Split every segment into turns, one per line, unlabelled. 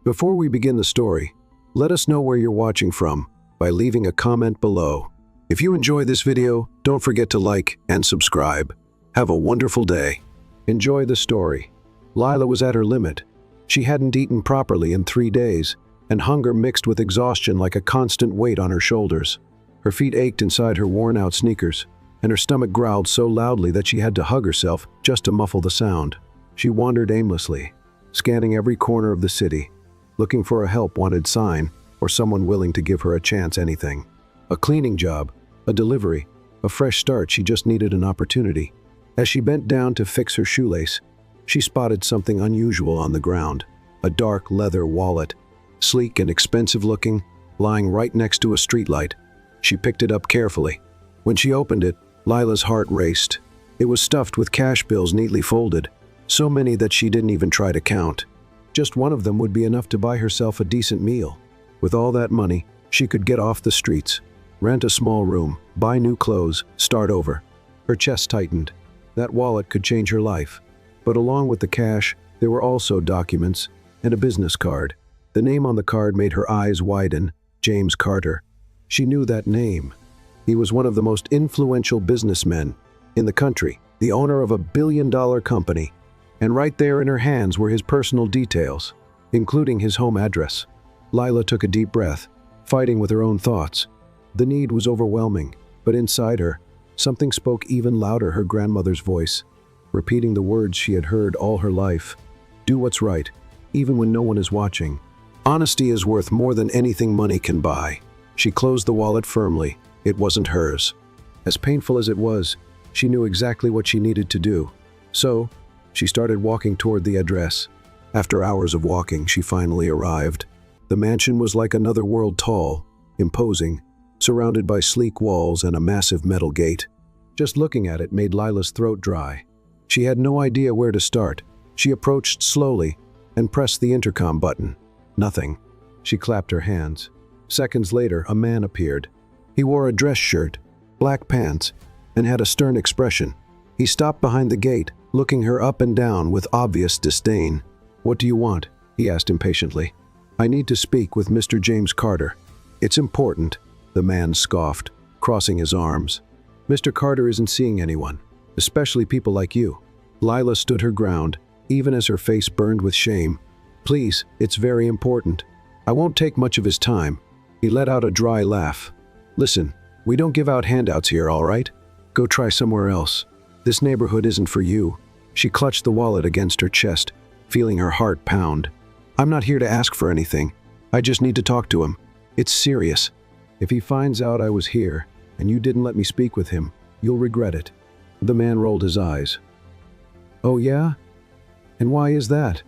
Before we begin the story, let us know where you're watching from by leaving a comment below. If you enjoy this video, don't forget to like and subscribe. Have a wonderful day. Enjoy the story. Lila was at her limit. She hadn't eaten properly in 3 days, and hunger mixed with exhaustion like a constant weight on her shoulders. Her feet ached inside her worn-out sneakers, and her stomach growled so loudly that she had to hug herself just to muffle the sound. She wandered aimlessly, scanning every corner of the city, looking for a help-wanted sign or someone willing to give her a chance. Anything. A cleaning job, a delivery, a fresh start. She just needed an opportunity. As she bent down to fix her shoelace, she spotted something unusual on the ground. A dark leather wallet, sleek and expensive-looking, lying right next to a streetlight. She picked it up carefully. When she opened it, Lila's heart raced. It was stuffed with cash bills neatly folded, so many that she didn't even try to count. Just one of them would be enough to buy herself a decent meal. With all that money, she could get off the streets, rent a small room, buy new clothes, start over. Her chest tightened. That wallet could change her life. But along with the cash, there were also documents and a business card. The name on the card made her eyes widen. James Carter. She knew that name. He was one of the most influential businessmen in the country, the owner of a billion-dollar company. And right there in her hands were his personal details, including his home address. Lila took a deep breath, fighting with her own thoughts. The need was overwhelming, but inside her, something spoke even louder. Her grandmother's voice, repeating the words she had heard all her life. Do what's right, even when no one is watching. Honesty is worth more than anything money can buy. She closed the wallet firmly. It wasn't hers. As painful as it was, she knew exactly what she needed to do. So, she started walking toward the address. After hours of walking, she finally arrived. The mansion was like another world, tall, imposing, surrounded by sleek walls and a massive metal gate. Just looking at it made Lila's throat dry. She had no idea where to start. She approached slowly and pressed the intercom button. Nothing. She clapped her hands. Seconds later, a man appeared. He wore a dress shirt, black pants, and had a stern expression. He stopped behind the gate, looking her up and down with obvious disdain. What do you want? He asked impatiently. I need to speak with Mr. James Carter. It's important, the man scoffed, crossing his arms. Mr. Carter isn't seeing anyone, especially people like you. Lila stood her ground, even as her face burned with shame. Please, it's very important. I won't take much of his time. He let out a dry laugh. Listen, we don't give out handouts here, all right? Go try somewhere else. This neighborhood isn't for you. She clutched the wallet against her chest, feeling her heart pound. I'm not here to ask for anything. I just need to talk to him. It's serious. If he finds out I was here, and you didn't let me speak with him, you'll regret it. The man rolled his eyes. Oh yeah? And why is that?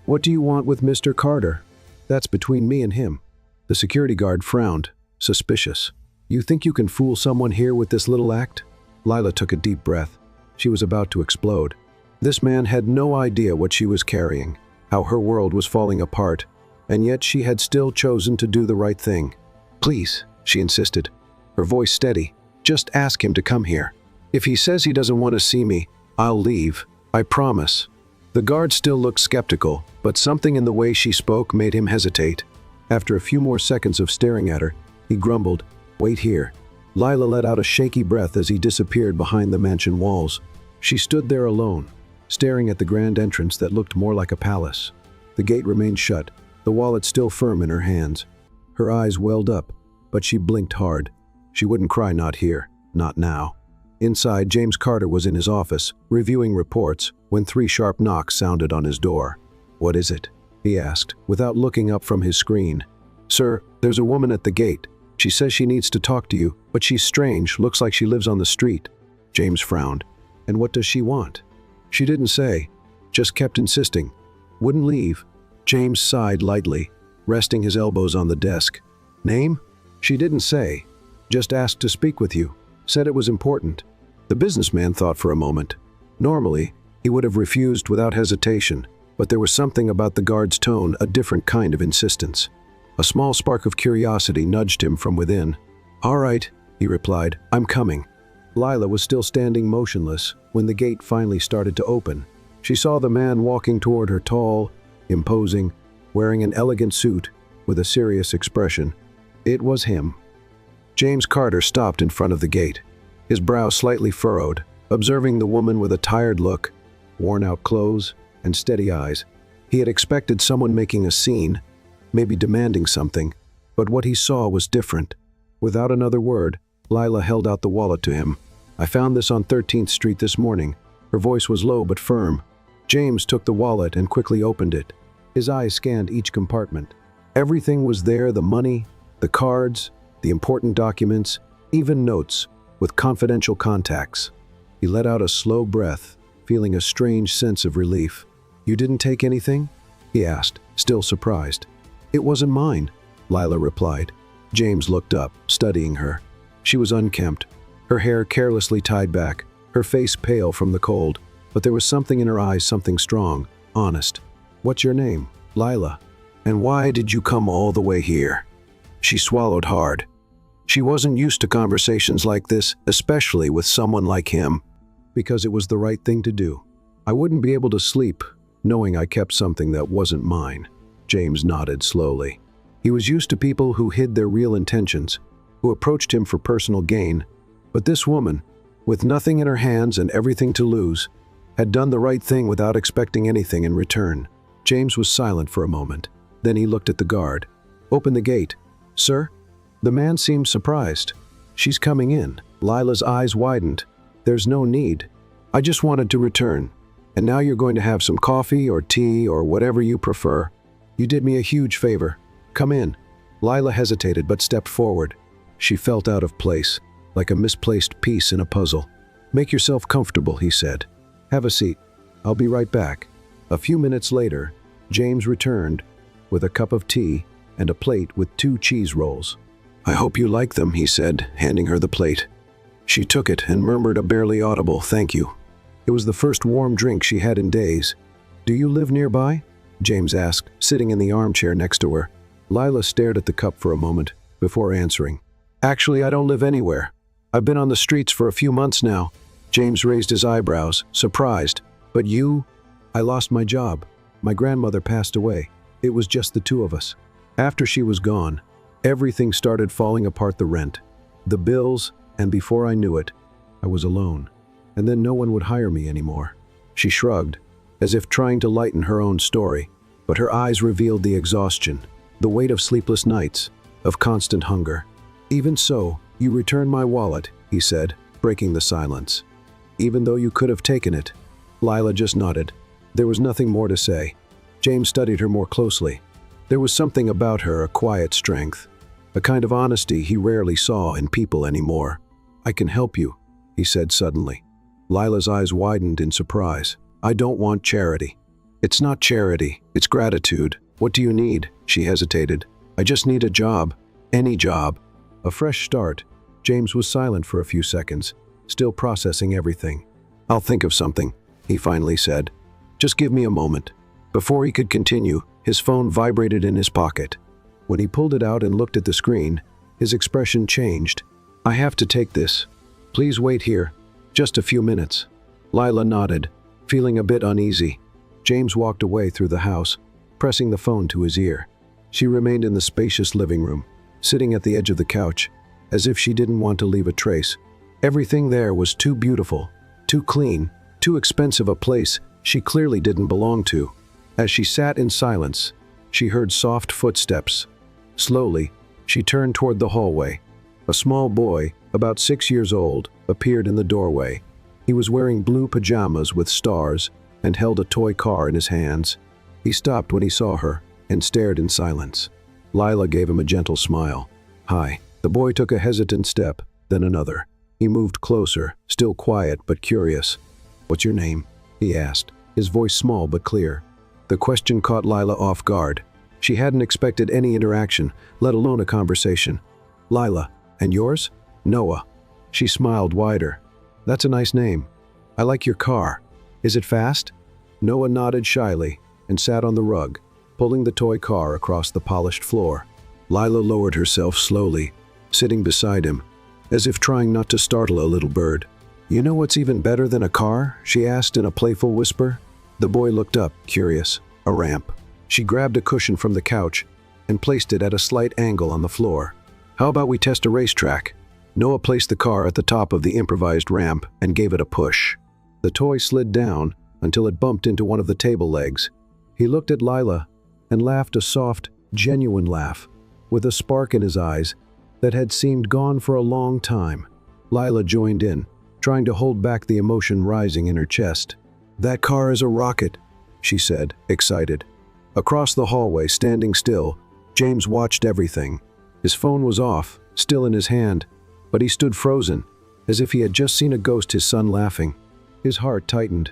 What do you want with Mr. Carter? That's between me and him. The security guard frowned, suspicious. You think you can fool someone here with this little act? Lila took a deep breath. She was about to explode. This man had no idea what she was carrying, how her world was falling apart, and yet she had still chosen to do the right thing. Please, she insisted, her voice steady, just ask him to come here. If he says he doesn't want to see me, I'll leave. I promise. The guard still looked skeptical, but something in the way she spoke made him hesitate. After a few more seconds of staring at her, he grumbled, Wait here. Lila let out a shaky breath as he disappeared behind the mansion walls. She stood there alone, staring at the grand entrance that looked more like a palace. The gate remained shut, the wallet still firm in her hands. Her eyes welled up, but she blinked hard. She wouldn't cry, not here, not now. Inside, James Carter was in his office, reviewing reports, when 3 sharp knocks sounded on his door. What is it? He asked, without looking up from his screen. Sir, there's a woman at the gate. She says she needs to talk to you, but she's strange, looks like she lives on the street. James frowned. And what does she want? She didn't say, just kept insisting. Wouldn't leave. James sighed lightly, resting his elbows on the desk. Name? She didn't say. Just asked to speak with you. Said it was important. The businessman thought for a moment. Normally, he would have refused without hesitation, but there was something about the guard's tone, a different kind of insistence. A small spark of curiosity nudged him from within. All right, he replied, I'm coming. Lila was still standing motionless when the gate finally started to open. She saw the man walking toward her, tall, imposing, wearing an elegant suit with a serious expression. It was him. James Carter stopped in front of the gate, his brow slightly furrowed, observing the woman with a tired look, worn-out clothes, and steady eyes. He had expected someone making a scene, maybe demanding something, but what he saw was different. Without another word, Lila held out the wallet to him. "I found this on 13th Street this morning." Her voice was low but firm. James took the wallet and quickly opened it. His eyes scanned each compartment. Everything was there: the money, the cards, the important documents, even notes with confidential contacts. He let out a slow breath, feeling a strange sense of relief. "You didn't take anything?" he asked, still surprised. "It wasn't mine," Lila replied. James looked up, studying her. She was unkempt, her hair carelessly tied back, her face pale from the cold, but there was something in her eyes, something strong, honest. "What's your name?" "Lila." "And why did you come all the way here?" She swallowed hard. She wasn't used to conversations like this, especially with someone like him. "Because it was the right thing to do. I wouldn't be able to sleep, knowing I kept something that wasn't mine." James nodded slowly. He was used to people who hid their real intentions, who approached him for personal gain. But this woman, with nothing in her hands and everything to lose, had done the right thing without expecting anything in return. James was silent for a moment. Then he looked at the guard. "Open the gate." "Sir?" The man seemed surprised. "She's coming in." Lila's eyes widened. "There's no need. I just wanted to return. And now you're going to have some coffee or tea or whatever you prefer. You did me a huge favor. Come in." Lila hesitated but stepped forward. She felt out of place, like a misplaced piece in a puzzle. "Make yourself comfortable," he said. "Have a seat. I'll be right back." A few minutes later, James returned with a cup of tea and a plate with 2 cheese rolls. "I hope you like them," he said, handing her the plate. She took it and murmured a barely audible "thank you." It was the first warm drink she had in days. "Do you live nearby?" James asked, sitting in the armchair next to her. Lila stared at the cup for a moment before answering. "Actually, I don't live anywhere. I've been on the streets for a few months now." James raised his eyebrows, surprised. "But you?" "I lost my job. My grandmother passed away. It was just the 2 of us. After she was gone, everything started falling apart: the rent, the bills, and before I knew it, I was alone. And then no one would hire me anymore." She shrugged, as if trying to lighten her own story, but her eyes revealed the exhaustion, the weight of sleepless nights, of constant hunger. "Even so, you returned my wallet," he said, breaking the silence. "Even though you could have taken it." Lila just nodded. There was nothing more to say. James studied her more closely. There was something about her, a quiet strength, a kind of honesty he rarely saw in people anymore. "I can help you," he said suddenly. Lila's eyes widened in surprise. "I don't want charity." "It's not charity, it's gratitude. What do you need?" She hesitated. "I just need a job. Any job." A fresh start. James was silent for a few seconds, still processing everything. "I'll think of something," he finally said. "Just give me a moment." Before he could continue, his phone vibrated in his pocket. When he pulled it out and looked at the screen, his expression changed. "I have to take this. Please wait here. Just a few minutes." Lila nodded, feeling a bit uneasy. James walked away through the house, pressing the phone to his ear. She remained in the spacious living room, sitting at the edge of the couch, as if she didn't want to leave a trace. Everything there was too beautiful, too clean, too expensive a place she clearly didn't belong to. As she sat in silence, she heard soft footsteps. Slowly, she turned toward the hallway. A small boy, about 6 years old, appeared in the doorway. He was wearing blue pajamas with stars and held a toy car in his hands. He stopped when he saw her and stared in silence. Lila gave him a gentle smile. "Hi." The boy took a hesitant step, then another. He moved closer, still quiet but curious. "What's your name?" he asked, his voice small but clear. The question caught Lila off guard. She hadn't expected any interaction, let alone a conversation. "Lila, and yours?" "Noah." She smiled wider. "That's a nice name. I like your car. Is it fast?" Noah nodded shyly and sat on the rug, pulling the toy car across the polished floor. Lila lowered herself slowly, sitting beside him, as if trying not to startle a little bird. "You know what's even better than a car?" she asked in a playful whisper. The boy looked up, curious. "A ramp." She grabbed a cushion from the couch and placed it at a slight angle on the floor. "How about we test a racetrack?" Noah placed the car at the top of the improvised ramp and gave it a push. The toy slid down until it bumped into one of the table legs. He looked at Lila and laughed a soft, genuine laugh, with a spark in his eyes that had seemed gone for a long time. Lila joined in, trying to hold back the emotion rising in her chest. "That car is a rocket," she said, excited. Across the hallway, standing still, James watched everything. His phone was off, still in his hand, but he stood frozen, as if he had just seen a ghost, his son laughing. His heart tightened.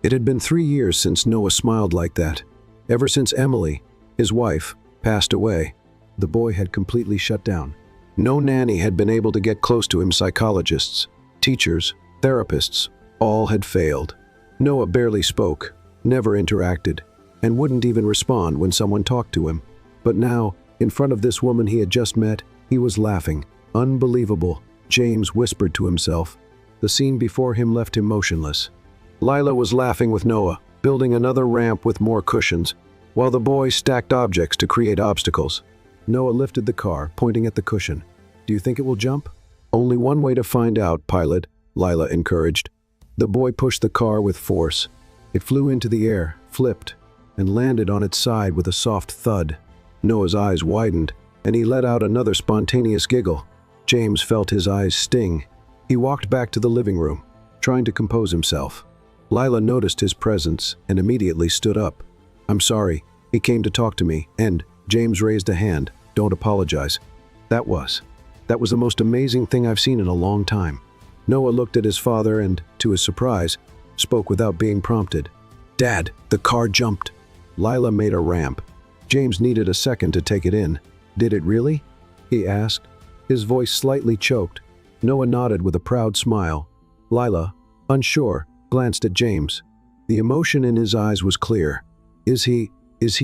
It had been 3 years since Noah smiled like that. Ever since Emily, his wife, passed away, the boy had completely shut down. No nanny had been able to get close to him. Psychologists, teachers, therapists, all had failed. Noah barely spoke, never interacted, and wouldn't even respond when someone talked to him. But now, in front of this woman he had just met, he was laughing. Unbelievable, James whispered to himself. The scene before him left him motionless. Lila was laughing with Noah, building another ramp with more cushions, while the boy stacked objects to create obstacles. Noah lifted the car, pointing at the cushion. "Do you think it will jump?" "Only one way to find out, pilot," Lila encouraged. The boy pushed the car with force. It flew into the air, flipped, and landed on its side with a soft thud. Noah's eyes widened, and he let out another spontaneous giggle. James felt his eyes sting. He walked back to the living room, trying to compose himself. Lila noticed his presence and immediately stood up. "I'm sorry, he came to talk to me, and..." James raised a hand. "Don't apologize. That was the most amazing thing I've seen in a long time." Noah looked at his father and, to his surprise, spoke without being prompted. "Dad, the car jumped." Lila made a ramp. James needed a second to take it in. "Did it really?" he asked, his voice slightly choked. Noah nodded with a proud smile. Lila, unsure, glanced at James. The emotion in his eyes was clear. Is he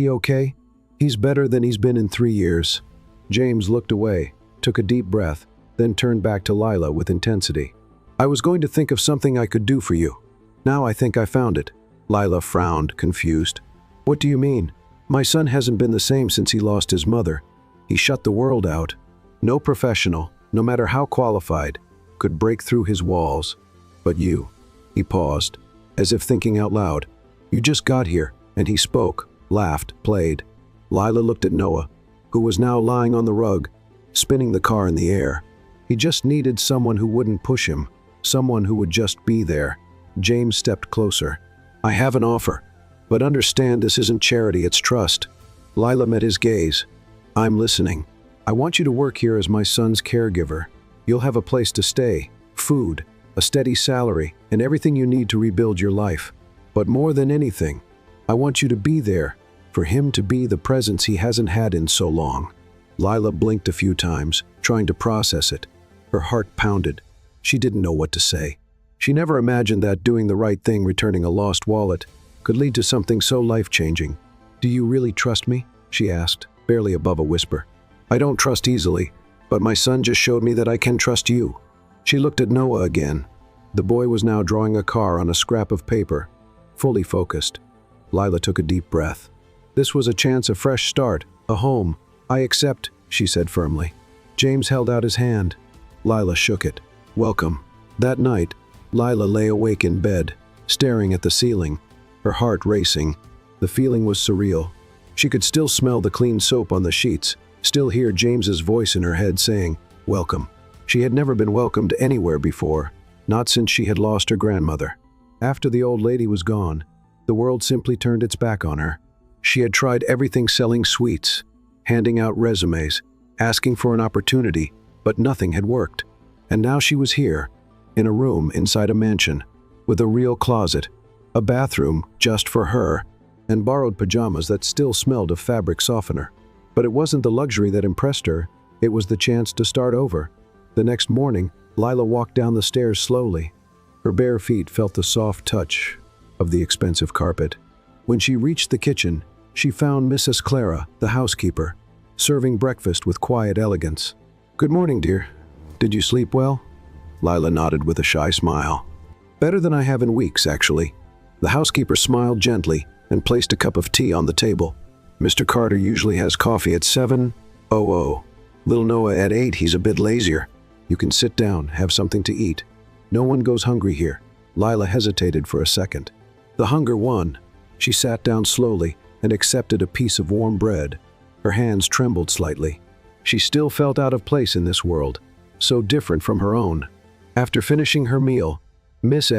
okay? "He's better than he's been in 3 years." James looked away, took a deep breath, then turned back to Lila with intensity. "I was going to think of something I could do for you. Now I think I found it." Lila frowned, confused. "What do you mean? My son hasn't been the same since he lost his mother. He shut the world out. No professional, no matter how qualified, could break through his walls. But you..." He paused, as if thinking out loud. "You just got here," and he spoke, laughed, played. Lila looked at Noah, who was now lying on the rug, spinning the car in the air. He just needed someone who wouldn't push him, someone who would just be there. James stepped closer. "I have an offer, but understand this isn't charity, it's trust." Lila met his gaze. "I'm listening. I want you to work here as my son's caregiver. You'll have a place to stay, food, a steady salary, and everything you need to rebuild your life. But more than anything, I want you to be there, for him to be the presence he hasn't had in so long." Lila blinked a few times, trying to process it. Her heart pounded. She didn't know what to say. She never imagined that doing the right thing, returning a lost wallet, could lead to something so life-changing. "Do you really trust me?" she asked, barely above a whisper. "I don't trust easily, but my son just showed me that I can trust you." She looked at Noah again. The boy was now drawing a car on a scrap of paper, fully focused. Lila took a deep breath. This was a chance, a fresh start, a home. "I accept," she said firmly. James held out his hand. Lila shook it. "Welcome." That night, Lila lay awake in bed, staring at the ceiling, her heart racing. The feeling was surreal. She could still smell the clean soap on the sheets, still hear James's voice in her head saying, "Welcome." She had never been welcomed anywhere before, not since she had lost her grandmother. After the old lady was gone, the world simply turned its back on her. She had tried everything, selling sweets, handing out resumes, asking for an opportunity, but nothing had worked. And now she was here, in a room inside a mansion, with a real closet, a bathroom just for her, and borrowed pajamas that still smelled of fabric softener. But it wasn't the luxury that impressed her, it was the chance to start over. The next morning, Lila walked down the stairs slowly. Her bare feet felt the soft touch of the expensive carpet. When she reached the kitchen, she found Mrs. Clara, the housekeeper, serving breakfast with quiet elegance. "Good morning, dear. Did you sleep well?" Lila nodded with a shy smile. "Better than I have in weeks, actually." The housekeeper smiled gently and placed a cup of tea on the table. Mr. Carter usually has coffee at 7:00. Little Noah at 8, he's a bit lazier. You can sit down, have something to eat. No one goes hungry here. Lila hesitated for a second. The hunger won. She sat down slowly and accepted a piece of warm bread. Her hands trembled slightly. She still felt out of place in this world, so different from her own. After finishing her meal, Miss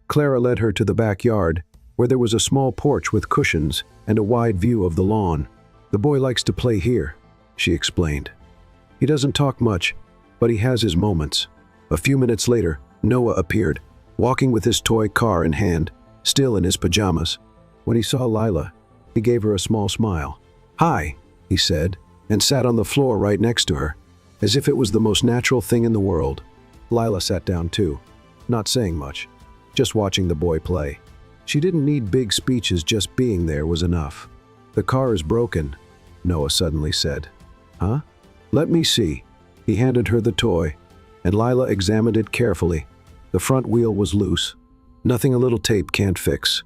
Clara led her to the backyard, where there was a small porch with cushions and a wide view of the lawn. "The boy likes to play here," she explained. "He doesn't talk much, but he has his moments." A few minutes later, Noah appeared, walking with his toy car in hand, still in his pajamas. When he saw Lila, he gave her a small smile. "Hi," he said, and sat on the floor right next to her, as if it was the most natural thing in the world. Lila sat down too, not saying much, just watching the boy play. She didn't need big speeches, just being there was enough. "The car is broken," Noah suddenly said. "Huh? Let me see." He handed her the toy, and Lila examined it carefully. The front wheel was loose. "Nothing a little tape can't fix."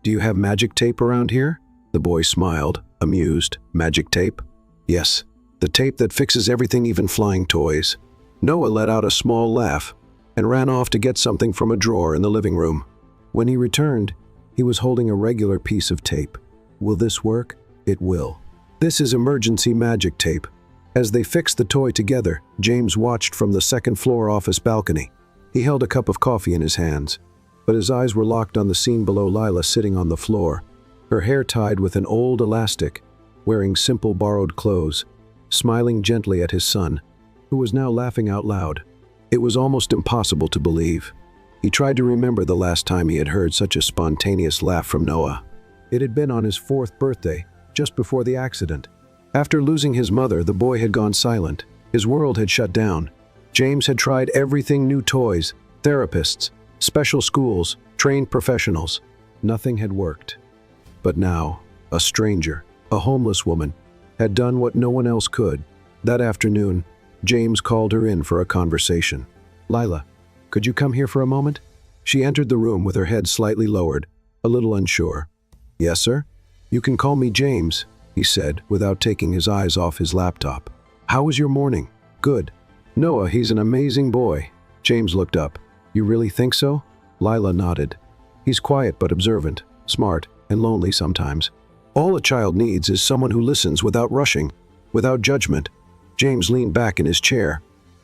"Do you have magic tape around here?" The boy smiled, amused. "Magic tape?" "Yes, the tape that fixes everything, even flying toys." Noah let out a small laugh and ran off to get something from a drawer in the living room. When he returned, he was holding a regular piece of tape. "Will this work?" "It will. This is emergency magic tape." As they fixed the toy together, James watched from the second-floor office balcony. He held a cup of coffee in his hands, but his eyes were locked on the scene below. Lila sitting on the floor, her hair tied with an old elastic, wearing simple borrowed clothes, smiling gently at his son, who was now laughing out loud. It was almost impossible to believe. He tried to remember the last time he had heard such a spontaneous laugh from Noah. It had been on his 4th birthday, just before the accident. After losing his mother, the boy had gone silent. His world had shut down. James had tried everything: new toys, therapists, special schools, trained professionals. Nothing had worked. But now, a stranger, a homeless woman, had done what no one else could. That afternoon, James called her in for a conversation. "Lila, could you come here for a moment?" She entered the room with her head slightly lowered, a little unsure. "Yes, sir? You can call me James," he said, without taking his eyes off his laptop. "How was your morning?" "Good." "Noah, he's an amazing boy." James looked up. "You really think so?" Lila nodded. "He's quiet but observant, smart, and lonely sometimes. All a child needs is someone who listens without rushing, without judgment." James leaned back in his chair.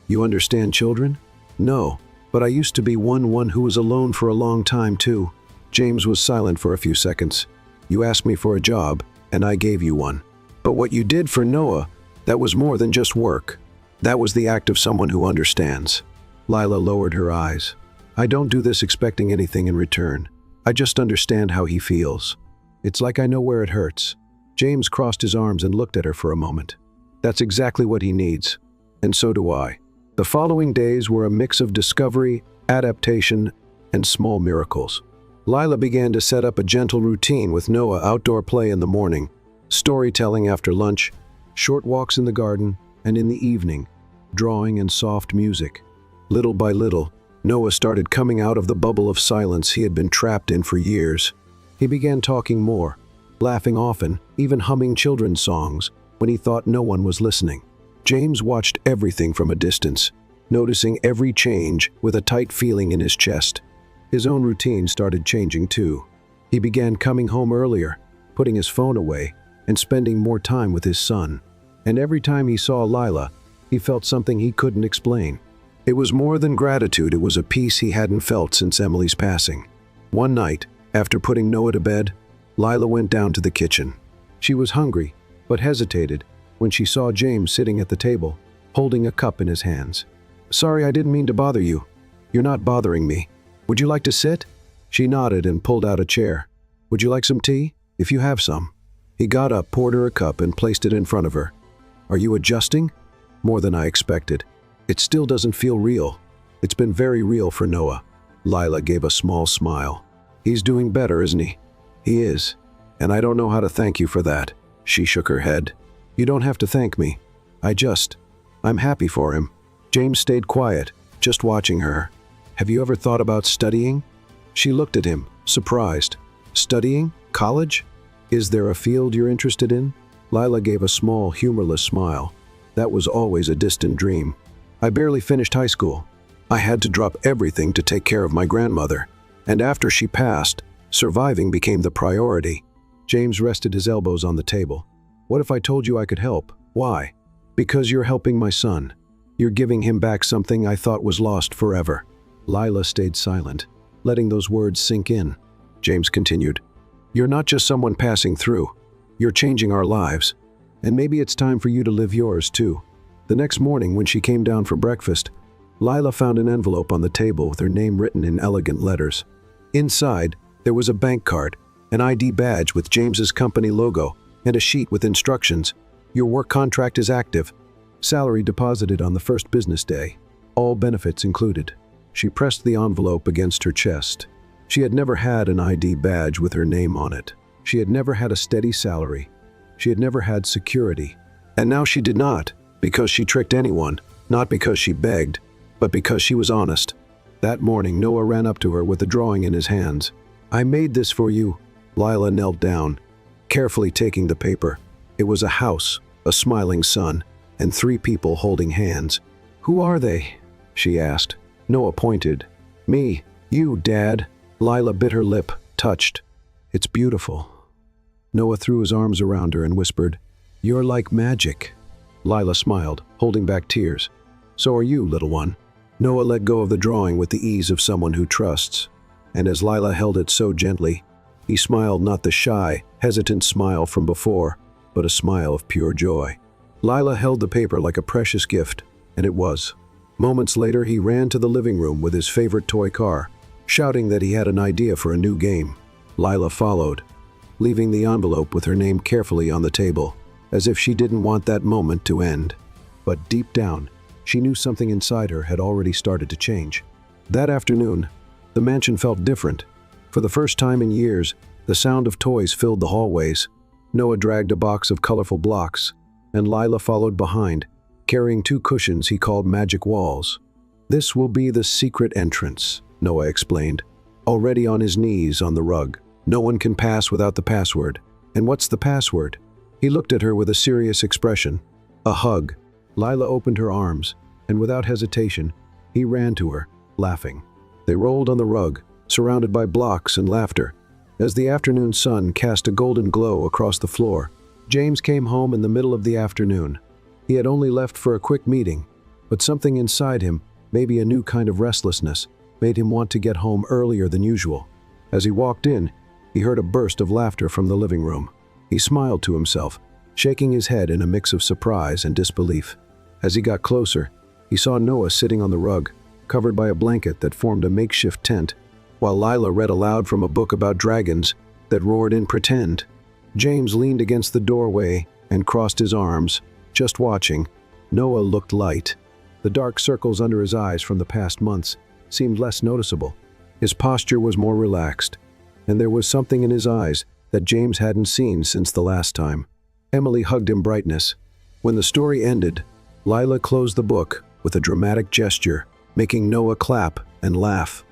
"You understand children?" "No, but I used to be one who was alone for a long time too." James was silent for a few seconds. "You asked me for a job, and I gave you one. But what you did for Noah, that was more than just work. That was the act of someone who understands." Lila lowered her eyes. "I don't do this expecting anything in return. I just understand how he feels. It's like I know where it hurts." James crossed his arms and looked at her for a moment. "That's exactly what he needs. And so do I." The following days were a mix of discovery, adaptation, and small miracles. Lila began to set up a gentle routine with Noah: outdoor play in the morning, storytelling after lunch, short walks in the garden, and in the evening, drawing and soft music. Little by little, Noah started coming out of the bubble of silence he had been trapped in for years. He began talking more, laughing often, even humming children's songs when he thought no one was listening. James watched everything from a distance, noticing every change with a tight feeling in his chest. His own routine started changing too. He began coming home earlier, putting his phone away, and spending more time with his son. And every time he saw Lila, he felt something he couldn't explain. It was more than gratitude, it was a peace he hadn't felt since Emily's passing. One night, after putting Noah to bed, Lila went down to the kitchen. She was hungry, but hesitated when she saw James sitting at the table, holding a cup in his hands. "Sorry, I didn't mean to bother you." "You're not bothering me. Would you like to sit?" She nodded and pulled out a chair. "Would you like some tea? If you have some." He got up, poured her a cup, and placed it in front of her. "Are you adjusting?" "More than I expected. It still doesn't feel real." "It's been very real for Noah." Lila gave a small smile. "He's doing better, isn't he?" "He is. And I don't know how to thank you for that." She shook her head. "You don't have to thank me. I'm happy for him." James stayed quiet, just watching her. "Have you ever thought about studying?" She looked at him, surprised. "Studying? College?" Is there a field you're interested in? Lila gave a small, humorless smile. That was always a distant dream. I barely finished high school. I had to drop everything to take care of my grandmother. And after she passed, surviving became the priority. James rested his elbows on the table. What if I told you I could help? Why? Because you're helping my son. You're giving him back something I thought was lost forever. Lila stayed silent, letting those words sink in. James continued, You're not just someone passing through. You're changing our lives. And maybe it's time for you to live yours too. The next morning when she came down for breakfast, Lila found an envelope on the table with her name written in elegant letters. Inside, there was a bank card, an ID badge with James's company logo, and a sheet with instructions. Your work contract is active. Salary deposited on the first business day. All benefits included. She pressed the envelope against her chest. She had never had an ID badge with her name on it. She had never had a steady salary. She had never had security. And now she did not, because she tricked anyone, not because she begged, but because she was honest. That morning, Noah ran up to her with a drawing in his hands. I made this for you. Lila knelt down, carefully taking the paper. It was a house, a smiling sun, and 3 people holding hands. Who are they? She asked. Noah pointed. Me, you, Dad. Lila bit her lip, touched. It's beautiful. Noah threw his arms around her and whispered, You're like magic. Lila smiled, holding back tears. So are you, little one. Noah let go of the drawing with the ease of someone who trusts. And as Lila held it so gently, he smiled, not the shy, hesitant smile from before, but a smile of pure joy. Lila held the paper like a precious gift, and it was. Moments later, he ran to the living room with his favorite toy car, shouting that he had an idea for a new game. Lila followed, leaving the envelope with her name carefully on the table, as if she didn't want that moment to end. But deep down, she knew something inside her had already started to change. That afternoon, the mansion felt different. For the first time in years, the sound of toys filled the hallways. Noah dragged a box of colorful blocks, and Lila followed behind, carrying 2 cushions he called magic walls. This will be the secret entrance, Noah explained, already on his knees on the rug. No one can pass without the password. And what's the password? He looked at her with a serious expression. A hug. Lila opened her arms, and without hesitation, he ran to her, laughing. They rolled on the rug, surrounded by blocks and laughter. As the afternoon sun cast a golden glow across the floor, James came home in the middle of the afternoon. He had only left for a quick meeting, but something inside him, maybe a new kind of restlessness, made him want to get home earlier than usual. As he walked in, he heard a burst of laughter from the living room. He smiled to himself, shaking his head in a mix of surprise and disbelief. As he got closer, he saw Noah sitting on the rug, covered by a blanket that formed a makeshift tent, while Lila read aloud from a book about dragons that roared in pretend. James leaned against the doorway and crossed his arms, just watching. Noah looked light. The dark circles under his eyes from the past months seemed less noticeable. His posture was more relaxed, and there was something in his eyes that James hadn't seen since the last time. Emily hugged him brightness. When the story ended, Lila closed the book with a dramatic gesture, making Noah clap and laugh.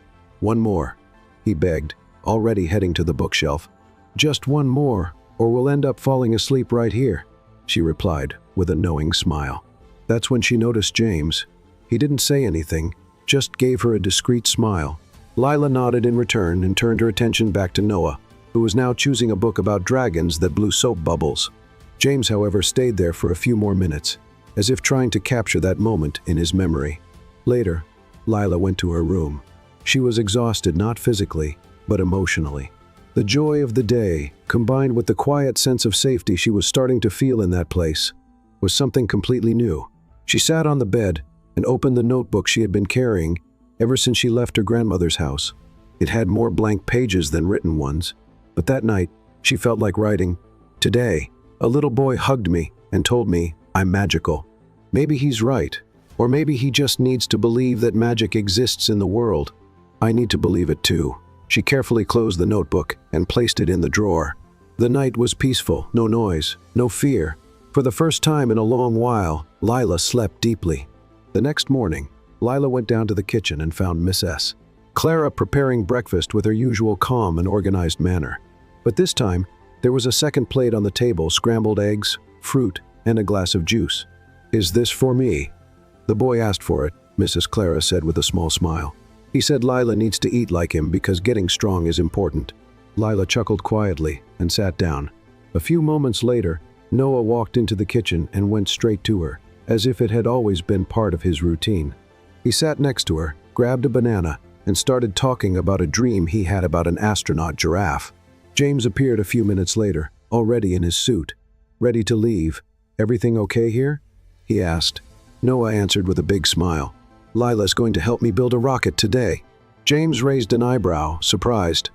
One more, he begged, already heading to the bookshelf. Just one more, or we'll end up falling asleep right here, she replied with a knowing smile. That's when she noticed James. He didn't say anything, just gave her a discreet smile. Lila nodded in return and turned her attention back to Noah, who was now choosing a book about dragons that blew soap bubbles. James, however, stayed there for a few more minutes, as if trying to capture that moment in his memory. Later, Lila went to her room. She was exhausted not physically, but emotionally. The joy of the day, combined with the quiet sense of safety she was starting to feel in that place, was something completely new. She sat on the bed and opened the notebook she had been carrying ever since she left her grandmother's house. It had more blank pages than written ones, but that night she felt like writing, "Today, a little boy hugged me and told me I'm magical. Maybe he's right, or maybe he just needs to believe that magic exists in the world. I need to believe it too." She carefully closed the notebook and placed it in the drawer. The night was peaceful, no noise, no fear. For the first time in a long while, Lila slept deeply. The next morning, Lila went down to the kitchen and found Miss S. Clara preparing breakfast with her usual calm and organized manner. But this time, There was a second plate on the table, scrambled eggs, fruit, and a glass of juice. "Is this for me?" "The boy asked for it," Mrs. Clara said with a small smile. "He said Lila needs to eat like him because getting strong is important." Lila chuckled quietly and sat down. A few moments later, Noah walked into the kitchen and went straight to her, as if it had always been part of his routine. He sat next to her, grabbed a banana, and started talking about a dream he had about an astronaut giraffe. James appeared a few minutes later, already in his suit. "Ready to leave. Everything okay here?" he asked. Noah answered with a big smile. "Lila's going to help me build a rocket today." James raised an eyebrow, surprised.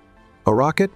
"A rocket?"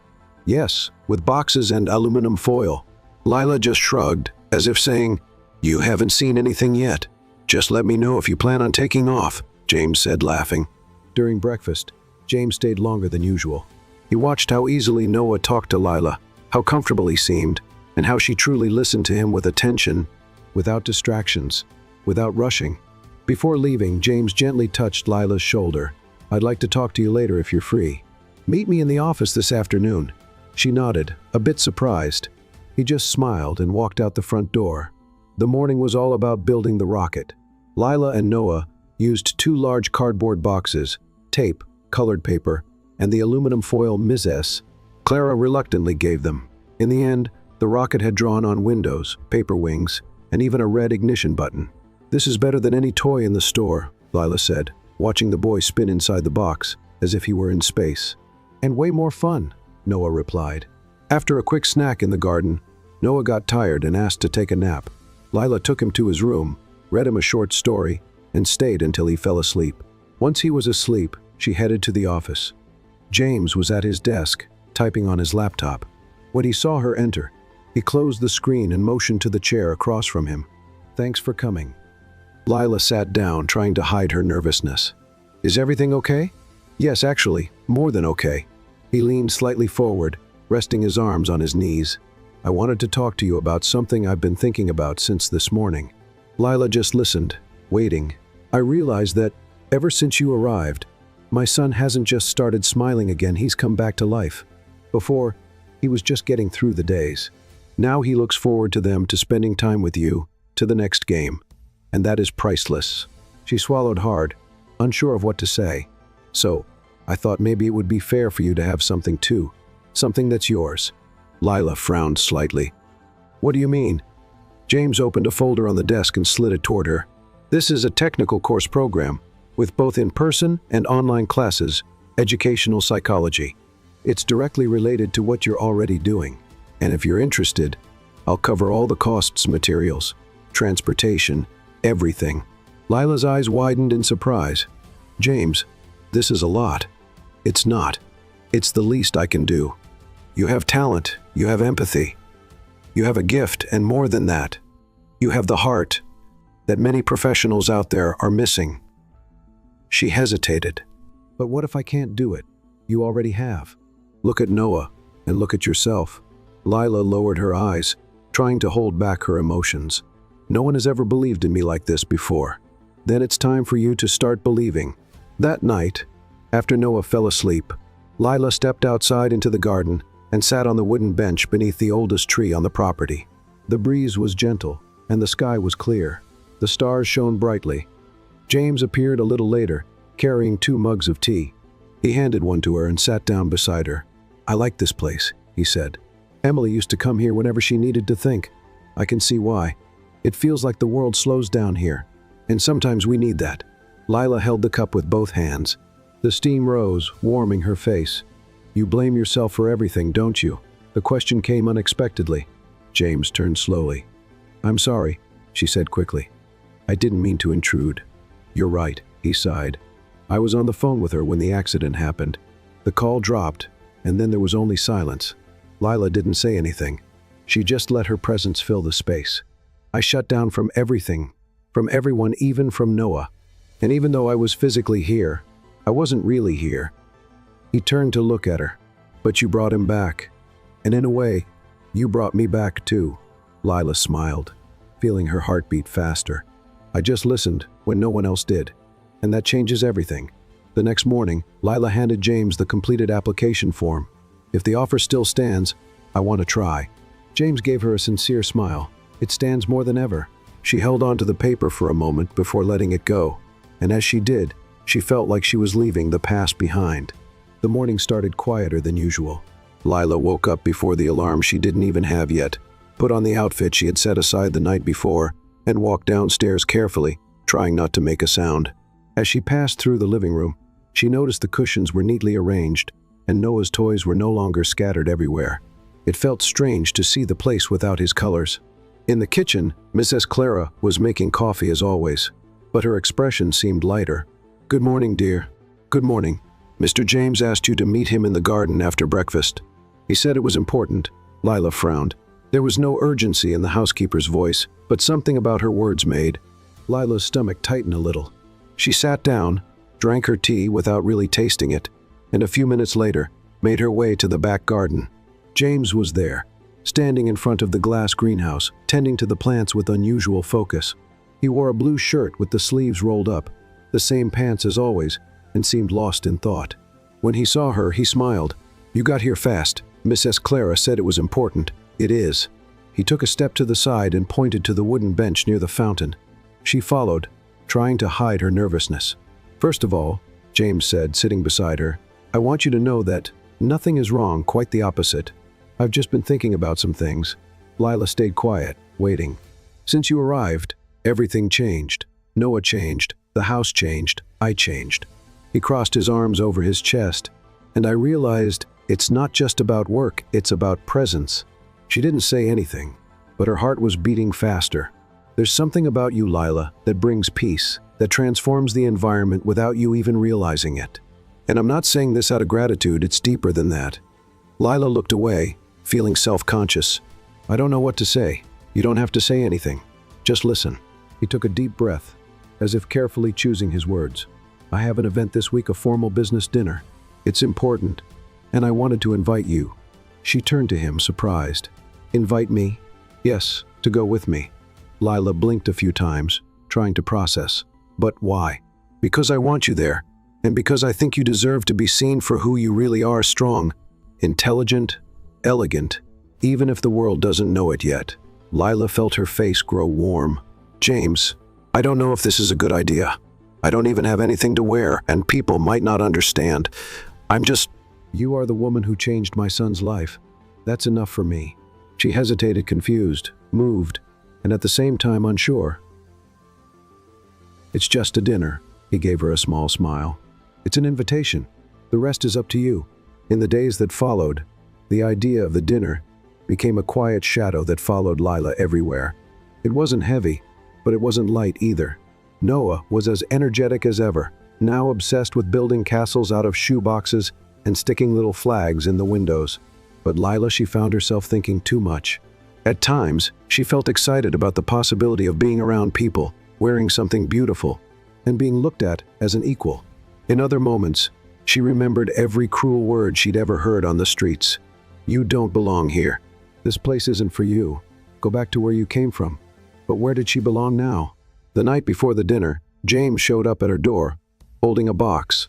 "Yes, with boxes and aluminum foil." Lila just shrugged, as if saying, "You haven't seen anything yet. Just let me know if you plan on taking off," James said, laughing. During breakfast, James stayed longer than usual. He watched how easily Noah talked to Lila, how comfortable he seemed, and how she truly listened to him with attention, without distractions, without rushing. Before leaving, James gently touched Lila's shoulder. "I'd like to talk to you later if you're free. Meet me in the office this afternoon." She nodded, a bit surprised. He just smiled and walked out the front door. The morning was all about building the rocket. Lila and Noah used 2 large cardboard boxes, tape, colored paper, and the aluminum foil Mrs. Clara reluctantly gave them. In the end, the rocket had drawn on windows, paper wings, and even a red ignition button. "This is better than any toy in the store," Lila said, watching the boy spin inside the box, as if he were in space. "And way more fun," Noah replied. After a quick snack in the garden, Noah got tired and asked to take a nap. Lila took him to his room, read him a short story, and stayed until he fell asleep. Once he was asleep, she headed to the office. James was at his desk, typing on his laptop. When he saw her enter, he closed the screen and motioned to the chair across from him. "Thanks for coming." Lila sat down, trying to hide her nervousness. "Is everything okay?" "Yes, actually, more than okay." He leaned slightly forward, resting his arms on his knees. "I wanted to talk to you about something I've been thinking about since this morning." Lila just listened, waiting. "I realized that, ever since you arrived, my son hasn't just started smiling again, he's come back to life. Before, he was just getting through the days. Now he looks forward to them, to spending time with you, to the next game. And that is priceless." She swallowed hard, unsure of what to say. "So, I thought maybe it would be fair for you to have something too. Something that's yours." Lila frowned slightly. "What do you mean?" James opened a folder on the desk and slid it toward her. "This is a technical course program, with both in-person and online classes, educational psychology. It's directly related to what you're already doing. And if you're interested, I'll cover all the costs, materials, transportation, everything." Lila's eyes widened in surprise. "James, this is a lot." "It's not. It's the least I can do. You have talent, you have empathy. You have a gift, and more than that, you have the heart that many professionals out there are missing." She hesitated. "But what if I can't do it? You already have. Look at Noah, and look at yourself." Lila lowered her eyes, trying to hold back her emotions. "No one has ever believed in me like this before. Then it's time for you to start believing." That night, after Noah fell asleep, Lila stepped outside into the garden and sat on the wooden bench beneath the oldest tree on the property. The breeze was gentle, and the sky was clear. The stars shone brightly. James appeared a little later, carrying 2 mugs of tea. He handed one to her and sat down beside her. "I like this place," he said. "Emily used to come here whenever she needed to think. I can see why. It feels like the world slows down here, and sometimes we need that." Lila held the cup with both hands. The steam rose, warming her face. "You blame yourself for everything, don't you?" The question came unexpectedly. James turned slowly. "I'm sorry," she said quickly. "I didn't mean to intrude." "You're right," he sighed. "I was on the phone with her when the accident happened." The call dropped, and then there was only silence. Lila didn't say anything. She just let her presence fill the space. "I shut down from everything, from everyone, even from Noah. And even though I was physically here, I wasn't really here." He turned to look at her. "But you brought him back. And in a way, you brought me back too." Lila smiled, feeling her heartbeat faster. "I just listened when no one else did. And that changes everything." The next morning, Lila handed James the completed application form. "If the offer still stands, I want to try." James gave her a sincere smile. "It stands more than ever." She held on to the paper for a moment before letting it go, and as she did, she felt like she was leaving the past behind. The morning started quieter than usual. Lila woke up before the alarm she didn't even have yet, put on the outfit she had set aside the night before, and walked downstairs carefully, trying not to make a sound. As she passed through the living room, she noticed the cushions were neatly arranged, and Noah's toys were no longer scattered everywhere. It felt strange to see the place without his colors. In the kitchen, Mrs. Clara was making coffee as always, but her expression seemed lighter. "Good morning, dear." "Good morning. Mr. James asked you to meet him in the garden after breakfast. He said it was important." Lila frowned. There was no urgency in the housekeeper's voice, but something about her words made Lila's stomach tighten a little. She sat down, drank her tea without really tasting it, and a few minutes later made her way to the back garden. James was there, standing in front of the glass greenhouse, tending to the plants with unusual focus. He wore a blue shirt with the sleeves rolled up, the same pants as always, and seemed lost in thought. When he saw her, he smiled. "You got here fast. Mrs. Clara said it was important." "It is." He took a step to the side and pointed to the wooden bench near the fountain. She followed, trying to hide her nervousness. "First of all," James said, sitting beside her, "I want you to know that nothing is wrong, quite the opposite. I've just been thinking about some things." Lila stayed quiet, waiting. "Since you arrived, everything changed. Noah changed, the house changed, I changed." He crossed his arms over his chest, and I realized it's not just about work, it's about presence. She didn't say anything, but her heart was beating faster. "There's something about you, Lila, that brings peace, that transforms the environment without you even realizing it. And I'm not saying this out of gratitude, it's deeper than that." Lila looked away, feeling self-conscious. "I don't know what to say. You don't have to say anything. Just listen." He took a deep breath, as if carefully choosing his words. "I have an event this week, a formal business dinner. It's important, and I wanted to invite you." She turned to him, surprised. "Invite me?" "Yes, to go with me." Lila blinked a few times, trying to process. "But why?" "Because I want you there, and because I think you deserve to be seen for who you really are, strong, intelligent, elegant, even if the world doesn't know it yet." Lila felt her face grow warm. "James, I don't know if this is a good idea. I don't even have anything to wear, and people might not understand. I'm just—" "You are the woman who changed my son's life. That's enough for me." She hesitated, confused, moved, and at the same time unsure. "It's just a dinner." He gave her a small smile. "It's an invitation. The rest is up to you." In the days that followed, the idea of the dinner became a quiet shadow that followed Lila everywhere. It wasn't heavy, but it wasn't light either. Noah was as energetic as ever, now obsessed with building castles out of shoeboxes and sticking little flags in the windows. But Lila, she found herself thinking too much. At times, she felt excited about the possibility of being around people, wearing something beautiful, and being looked at as an equal. In other moments, she remembered every cruel word she'd ever heard on the streets. "You don't belong here. This place isn't for you. Go back to where you came from." But where did she belong now? The night before the dinner, James showed up at her door, holding a box.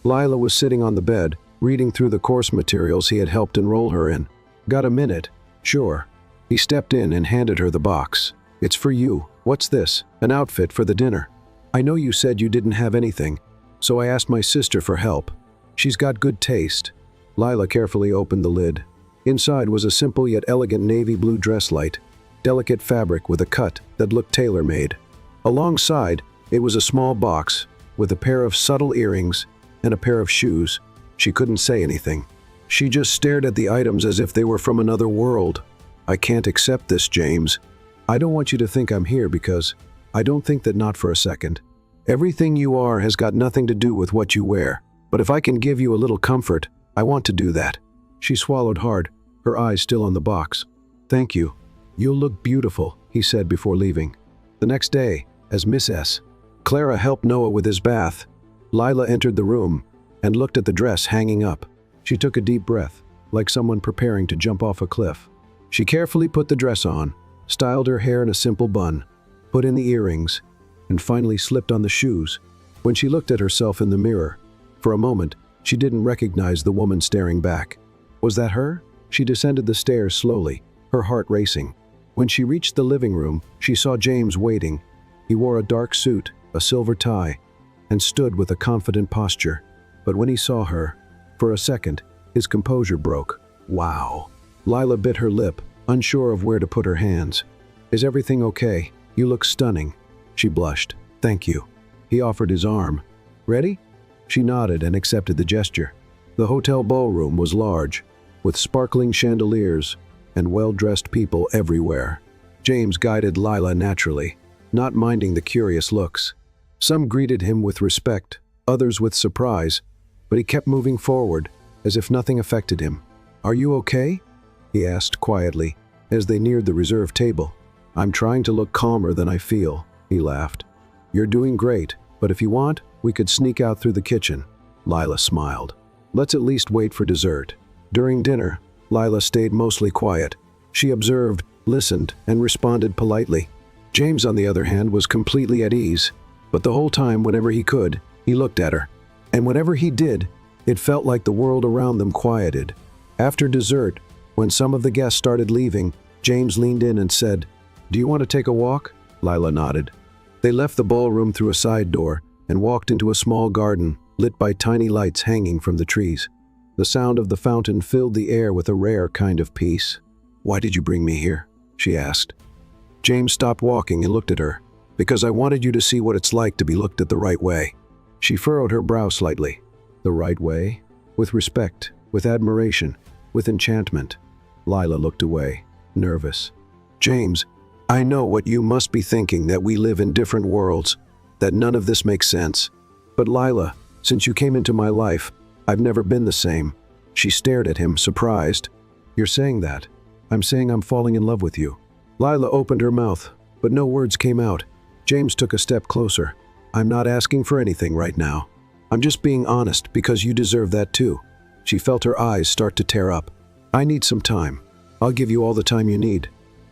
Lila was sitting on the bed, reading through the course materials he had helped enroll her in. "Got a minute?" "Sure." He stepped in and handed her the box. "It's for you." "What's this?" "An outfit for the dinner. I know you said you didn't have anything, so I asked my sister for help. She's got good taste." Lila carefully opened the lid. Inside was a simple yet elegant navy blue dress light, delicate fabric with a cut that looked tailor-made. Alongside, it was a small box with a pair of subtle earrings and a pair of shoes. She couldn't say anything. She just stared at the items as if they were from another world. "I can't accept this, James. I don't want you to think I'm here because I don't think that, not for a second. Everything you are has got nothing to do with what you wear. But if I can give you a little comfort, I want to do that." She swallowed hard, her eyes still on the box. "Thank you. You'll look beautiful," he said before leaving. The next day, as Mrs. Clara helped Noah with his bath, Lila entered the room and looked at the dress hanging up. She took a deep breath, like someone preparing to jump off a cliff. She carefully put the dress on, styled her hair in a simple bun, put in the earrings, and finally slipped on the shoes. When she looked at herself in the mirror, for a moment, she didn't recognize the woman staring back. Was that her? She descended the stairs slowly, her heart racing. When she reached the living room, she saw James waiting. He wore a dark suit, a silver tie, and stood with a confident posture. But when he saw her, for a second, his composure broke. Wow. Lila bit her lip, unsure of where to put her hands. Is everything okay? You look stunning. She blushed. Thank you. He offered his arm. Ready? She nodded and accepted the gesture. The hotel ballroom was large, with sparkling chandeliers and well-dressed people everywhere. James guided Lila naturally, not minding the curious looks. Some greeted him with respect, others with surprise, but he kept moving forward, as if nothing affected him. Are you okay? He asked quietly, as they neared the reserved table. I'm trying to look calmer than I feel, he laughed. You're doing great, but if you want, we could sneak out through the kitchen. Lila smiled. Let's at least wait for dessert. During dinner, Lila stayed mostly quiet. She observed, listened, and responded politely. James, on the other hand, was completely at ease, but the whole time, whenever he could, he looked at her. And whenever he did, it felt like the world around them quieted. After dessert, when some of the guests started leaving, James leaned in and said, Do you want to take a walk? Lila nodded. They left the ballroom through a side door and walked into a small garden lit by tiny lights hanging from the trees. The sound of the fountain filled the air with a rare kind of peace. Why did you bring me here? She asked. James stopped walking and looked at her. Because I wanted you to see what it's like to be looked at the right way. She furrowed her brow slightly. The right way? With respect, with admiration, with enchantment. Lila looked away, nervous. James, I know what you must be thinking, that we live in different worlds, that none of this makes sense. But Lila, since you came into my life, I've never been the same. She stared at him, surprised. You're saying that? I'm saying I'm falling in love with you. Lila opened her mouth, but no words came out. James took a step closer. I'm not asking for anything right now. I'm just being honest because you deserve that too. She felt her eyes start to tear up. I need some time. I'll give you all the time you need.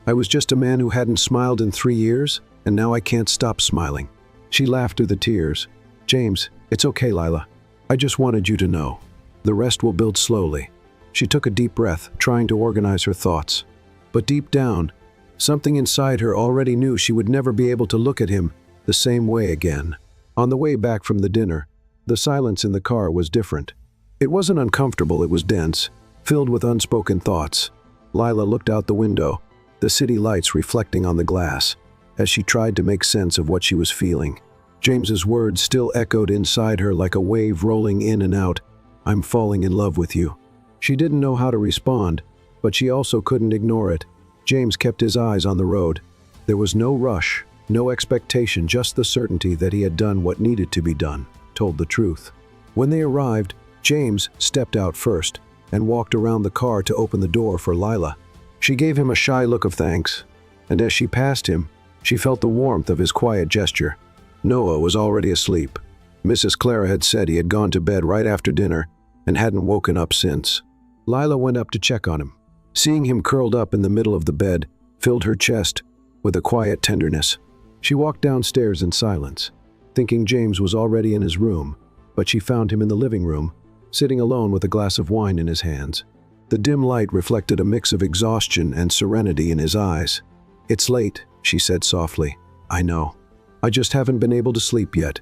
I was just a man who hadn't smiled in 3 years, and now I can't stop smiling. She laughed through the tears. James, it's okay, Lila. I just wanted you to know. The rest will build slowly. She took a deep breath, trying to organize her thoughts. But deep down, something inside her already knew she would never be able to look at him the same way again. On the way back from the dinner, the silence in the car was different. It wasn't uncomfortable, it was dense, filled with unspoken thoughts. Lila looked out the window, the city lights reflecting on the glass, as she tried to make sense of what she was feeling. James's words still echoed inside her like a wave rolling in and out. I'm falling in love with you. She didn't know how to respond, but she also couldn't ignore it. James kept his eyes on the road. There was no rush, no expectation, just the certainty that he had done what needed to be done, told the truth. When they arrived, James stepped out first and walked around the car to open the door for Lila. She gave him a shy look of thanks, and as she passed him, she felt the warmth of his quiet gesture. Noah was already asleep. Mrs. Clara had said he had gone to bed right after dinner and hadn't woken up since. Lila went up to check on him. Seeing him curled up in the middle of the bed filled her chest with a quiet tenderness. She walked downstairs in silence, thinking James was already in his room, but she found him in the living room, sitting alone with a glass of wine in his hands. The dim light reflected a mix of exhaustion and serenity in his eyes. It's late, she said softly. I know. I just haven't been able to sleep yet.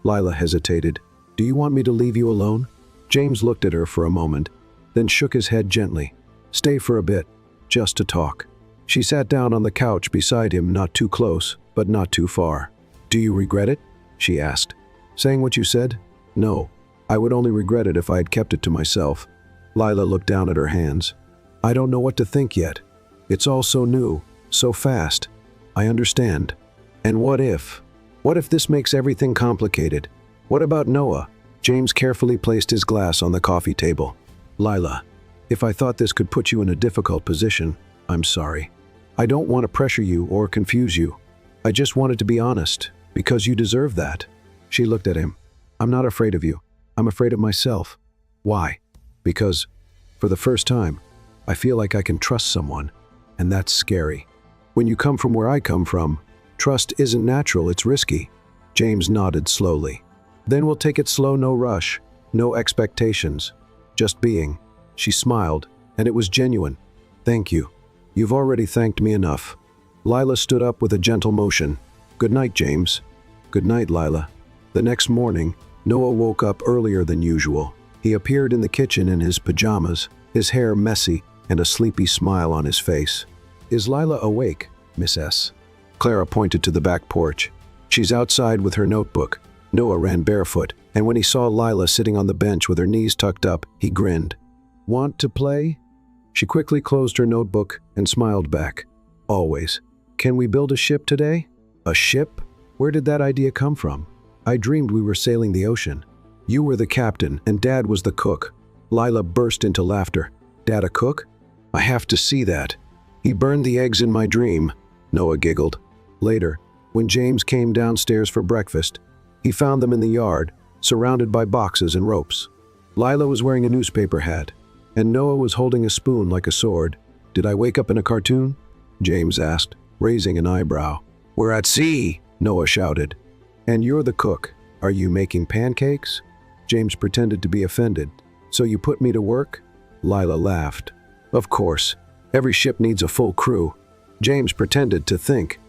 Lila hesitated. Do you want me to leave you alone? James looked at her for a moment, then shook his head gently. Stay for a bit, just to talk. She sat down on the couch beside him, not too close, but not too far. Do you regret it? She asked. Saying what you said? No. I would only regret it if I had kept it to myself. Lila looked down at her hands. I don't know what to think yet. It's all so new, so fast. I understand. And what if? What if this makes everything complicated? What about Noah? James carefully placed his glass on the coffee table. Lila, if I thought this could put you in a difficult position, I'm sorry. I don't want to pressure you or confuse you. I just wanted to be honest, because you deserve that. She looked at him. I'm not afraid of you. I'm afraid of myself. Why? Because, for the first time, I feel like I can trust someone, and that's scary. When you come from where I come from, trust isn't natural, it's risky. James nodded slowly. Then we'll take it slow, no rush, no expectations. Just being. She smiled, and it was genuine. Thank you. You've already thanked me enough. Lila stood up with a gentle motion. Good night, James. Good night, Lila. The next morning, Noah woke up earlier than usual. He appeared in the kitchen in his pajamas, his hair messy and a sleepy smile on his face. Is Lila awake, Miss S? Clara pointed to the back porch. She's outside with her notebook. Noah ran barefoot, and when he saw Lila sitting on the bench with her knees tucked up, he grinned. Want to play? She quickly closed her notebook and smiled back. Always. Can we build a ship today? A ship? Where did that idea come from? I dreamed we were sailing the ocean. You were the captain and Dad was the cook. Lila burst into laughter. Dad a cook? I have to see that. He burned the eggs in my dream. Noah giggled. Later, when James came downstairs for breakfast, he found them in the yard, surrounded by boxes and ropes. Lila was wearing a newspaper hat, and Noah was holding a spoon like a sword. Did I wake up in a cartoon? James asked, raising an eyebrow. We're at sea, Noah shouted. And you're the cook. Are you making pancakes? James pretended to be offended. So you put me to work? Lila laughed. Of course. Every ship needs a full crew. James pretended to think.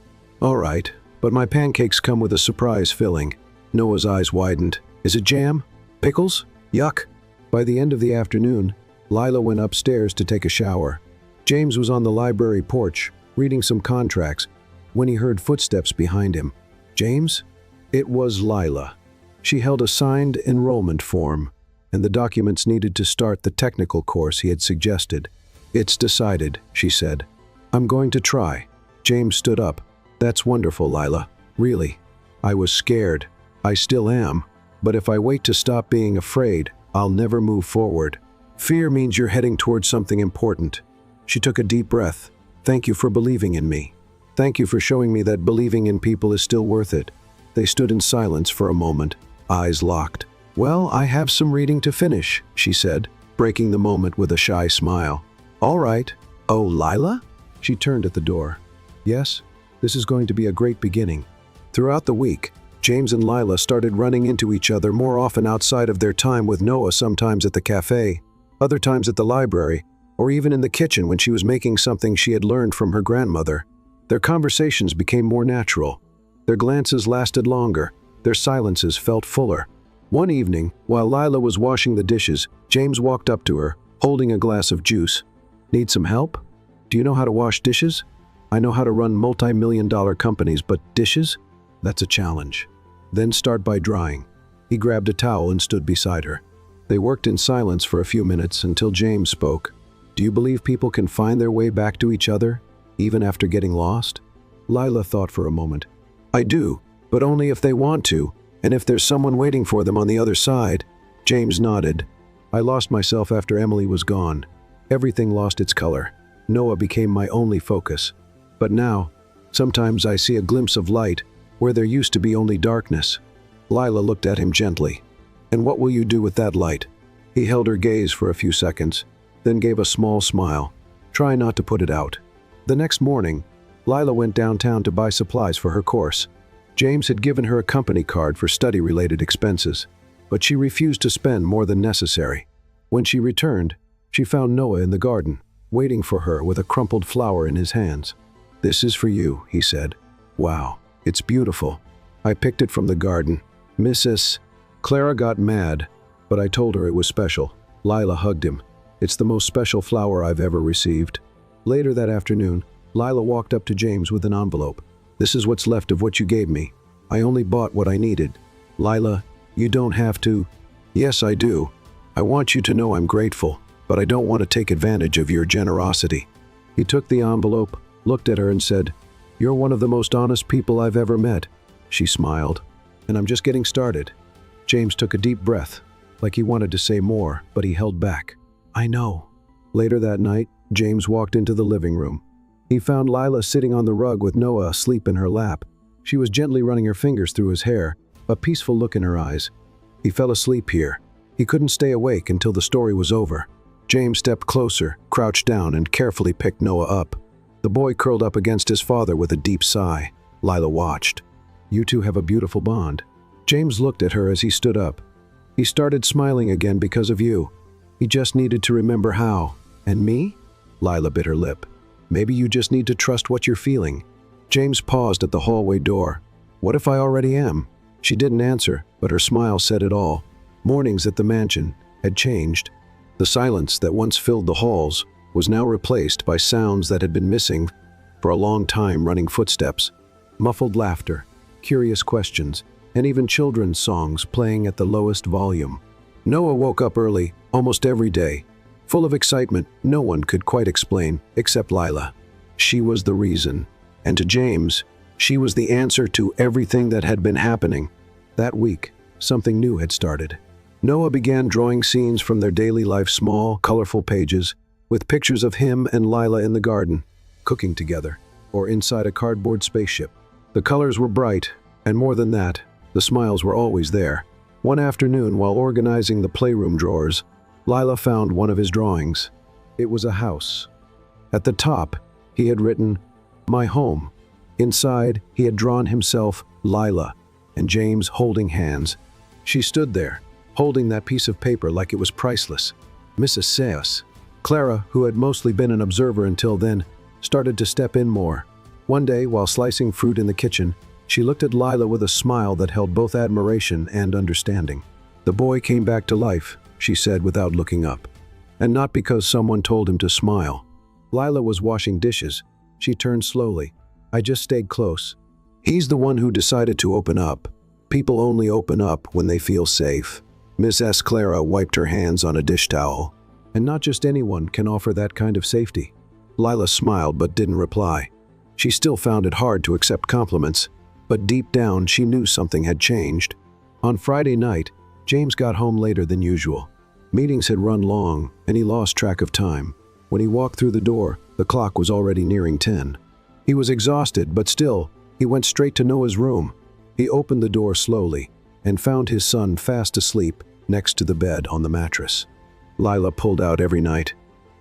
All right, but my pancakes come with a surprise filling. Noah's eyes widened. Is it jam? Pickles? Yuck. By the end of the afternoon, Lila went upstairs to take a shower. James was on the library porch, reading some contracts, when he heard footsteps behind him. James? It was Lila. She held a signed enrollment form, and the documents needed to start the technical course he had suggested. It's decided, she said. I'm going to try. James stood up. That's wonderful, Lila. Really. I was scared. I still am. But if I wait to stop being afraid, I'll never move forward. Fear means you're heading towards something important. She took a deep breath. Thank you for believing in me. Thank you for showing me that believing in people is still worth it. They stood in silence for a moment, eyes locked. Well, I have some reading to finish, she said, breaking the moment with a shy smile. All right. Oh, Lila? She turned at the door. Yes, this is going to be a great beginning. Throughout the week, James and Lila started running into each other more often outside of their time with Noah, sometimes at the cafe, other times at the library, or even in the kitchen when she was making something she had learned from her grandmother. Their conversations became more natural. Their glances lasted longer. Their silences felt fuller. One evening, while Lila was washing the dishes, James walked up to her, holding a glass of juice. Need some help? Do you know how to wash dishes? I know how to run multi-million-dollar companies, but dishes? That's a challenge. Then start by drying. He grabbed a towel and stood beside her. They worked in silence for a few minutes until James spoke. Do you believe people can find their way back to each other, even after getting lost? Lila thought for a moment. I do, but only if they want to, and if there's someone waiting for them on the other side. James nodded. I lost myself after Emily was gone. Everything lost its color. Noah became my only focus. But now, sometimes I see a glimpse of light where there used to be only darkness. Lila looked at him gently. And what will you do with that light? He held her gaze for a few seconds, then gave a small smile. Try not to put it out. The next morning, Lila went downtown to buy supplies for her course. James had given her a company card for study-related expenses, but she refused to spend more than necessary. When she returned, she found Noah in the garden, waiting for her with a crumpled flower in his hands. This is for you, he said. Wow, it's beautiful. I picked it from the garden. Mrs. Clara got mad, but I told her it was special. Lila hugged him. It's the most special flower I've ever received. Later that afternoon, Lila walked up to James with an envelope. This is what's left of what you gave me. I only bought what I needed. Lila, you don't have to. Yes, I do. I want you to know I'm grateful, but I don't want to take advantage of your generosity. He took the envelope, looked at her and said, You're one of the most honest people I've ever met. She smiled. And I'm just getting started. James took a deep breath, like he wanted to say more, but he held back. I know. Later that night, James walked into the living room. He found Lila sitting on the rug with Noah asleep in her lap. She was gently running her fingers through his hair, a peaceful look in her eyes. He fell asleep here. He couldn't stay awake until the story was over. James stepped closer, crouched down, and carefully picked Noah up. The boy curled up against his father with a deep sigh. Lila watched. You two have a beautiful bond. James looked at her as he stood up. He started smiling again because of you. He just needed to remember how. And me? Lila bit her lip. Maybe you just need to trust what you're feeling. James paused at the hallway door. What if I already am? She didn't answer, but her smile said it all. Mornings at the mansion had changed. The silence that once filled the halls was now replaced by sounds that had been missing for a long time, running footsteps, muffled laughter, curious questions, and even children's songs playing at the lowest volume. Noah woke up early, almost every day, full of excitement no one could quite explain except Lila. She was the reason, and to James, she was the answer to everything that had been happening. That week, something new had started. Noah began drawing scenes from their daily life, small, colorful pages, with pictures of him and Lila in the garden, cooking together, or inside a cardboard spaceship. The colors were bright, and more than that, the smiles were always there. One afternoon, while organizing the playroom drawers, Lila found one of his drawings. It was a house. At the top, he had written, "My home." Inside, he had drawn himself, Lila, and James holding hands. She stood there, holding that piece of paper like it was priceless. Mrs. Sayas. Clara, who had mostly been an observer until then, started to step in more. One day, while slicing fruit in the kitchen, she looked at Lila with a smile that held both admiration and understanding. "The boy came back to life," she said without looking up. And not because someone told him to smile. Lila was washing dishes. She turned slowly. "I just stayed close. He's the one who decided to open up. People only open up when they feel safe." Mrs. Clara wiped her hands on a dish towel. "And not just anyone can offer that kind of safety." Lila smiled but didn't reply. She still found it hard to accept compliments, but deep down she knew something had changed. On Friday night, James got home later than usual. Meetings had run long, and he lost track of time. When he walked through the door, the clock was already nearing 10. He was exhausted, but still, he went straight to Noah's room. He opened the door slowly and found his son fast asleep next to the bed on the mattress. Lila pulled out every night.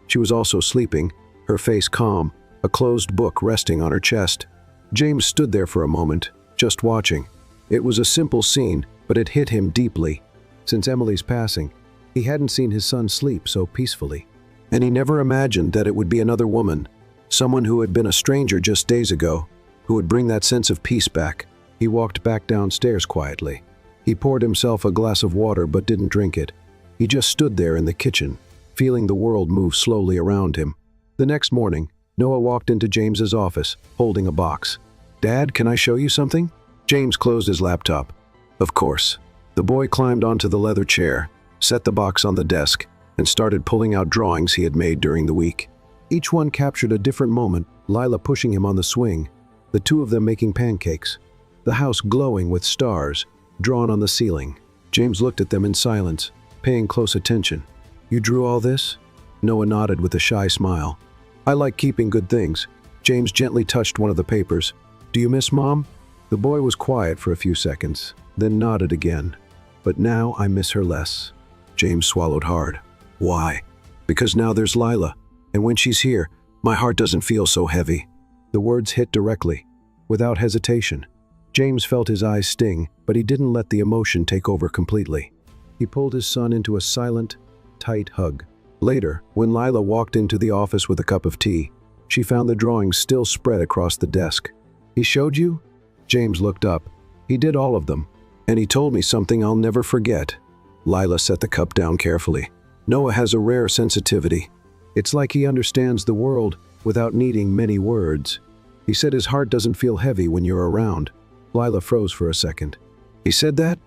She was also sleeping, her face calm, a closed book resting on her chest. James stood there for a moment, just watching. It was a simple scene, but it hit him deeply. Since Emily's passing, he hadn't seen his son sleep so peacefully. And he never imagined that it would be another woman, someone who had been a stranger just days ago, who would bring that sense of peace back. He walked back downstairs quietly. He poured himself a glass of water but didn't drink it. He just stood there in the kitchen, feeling the world move slowly around him. The next morning, Noah walked into James's office, holding a box. "Dad, can I show you something?" James closed his laptop. "Of course." The boy climbed onto the leather chair, set the box on the desk, and started pulling out drawings he had made during the week. Each one captured a different moment, Lila pushing him on the swing, the two of them making pancakes, the house glowing with stars drawn on the ceiling. James looked at them in silence, paying close attention. "You drew all this?" Noah nodded with a shy smile. "I like keeping good things." James gently touched one of the papers. "Do you miss Mom?" The boy was quiet for a few seconds, then nodded again. "But now I miss her less." James swallowed hard. "Why?" "Because now there's Lila, and when she's here, my heart doesn't feel so heavy." The words hit directly, without hesitation. James felt his eyes sting, but he didn't let the emotion take over completely. He pulled his son into a silent, tight hug. Later, when Lila walked into the office with a cup of tea, she found the drawings still spread across the desk. "He showed you?" James looked up. "He did all of them, and he told me something I'll never forget." Lila set the cup down carefully. "Noah has a rare sensitivity. It's like he understands the world without needing many words. He said his heart doesn't feel heavy when you're around." Lila froze for a second. "He said that?"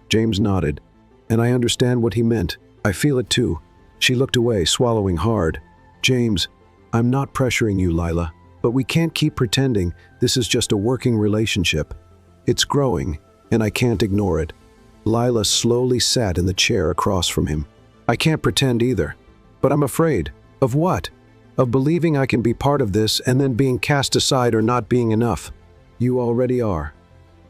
James nodded. "And I understand what he meant. I feel it too." She looked away, swallowing hard. "James, I'm not pressuring you, Lila, but we can't keep pretending this is just a working relationship. It's growing, and I can't ignore it." Lila slowly sat in the chair across from him. "I can't pretend either, but I'm afraid." "Of what?" "Of believing I can be part of this and then being cast aside or not being enough." "You already are.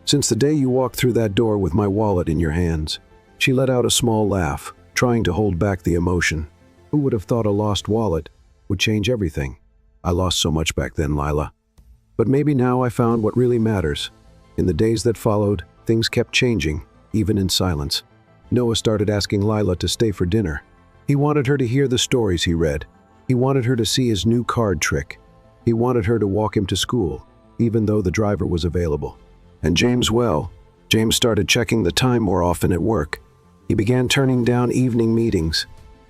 Since the day you walked through that door with my wallet in your hands." She let out a small laugh, trying to hold back the emotion. "Who would have thought a lost wallet would change everything? I lost so much back then, Lila. But maybe now I found what really matters." In the days that followed, things kept changing, even in silence. Noah started asking Lila to stay for dinner. He wanted her to hear the stories he read, He wanted her to see his new card trick. He wanted her to walk him to school, even though the driver was available. And James started checking the time more often at work. He began turning down evening meetings.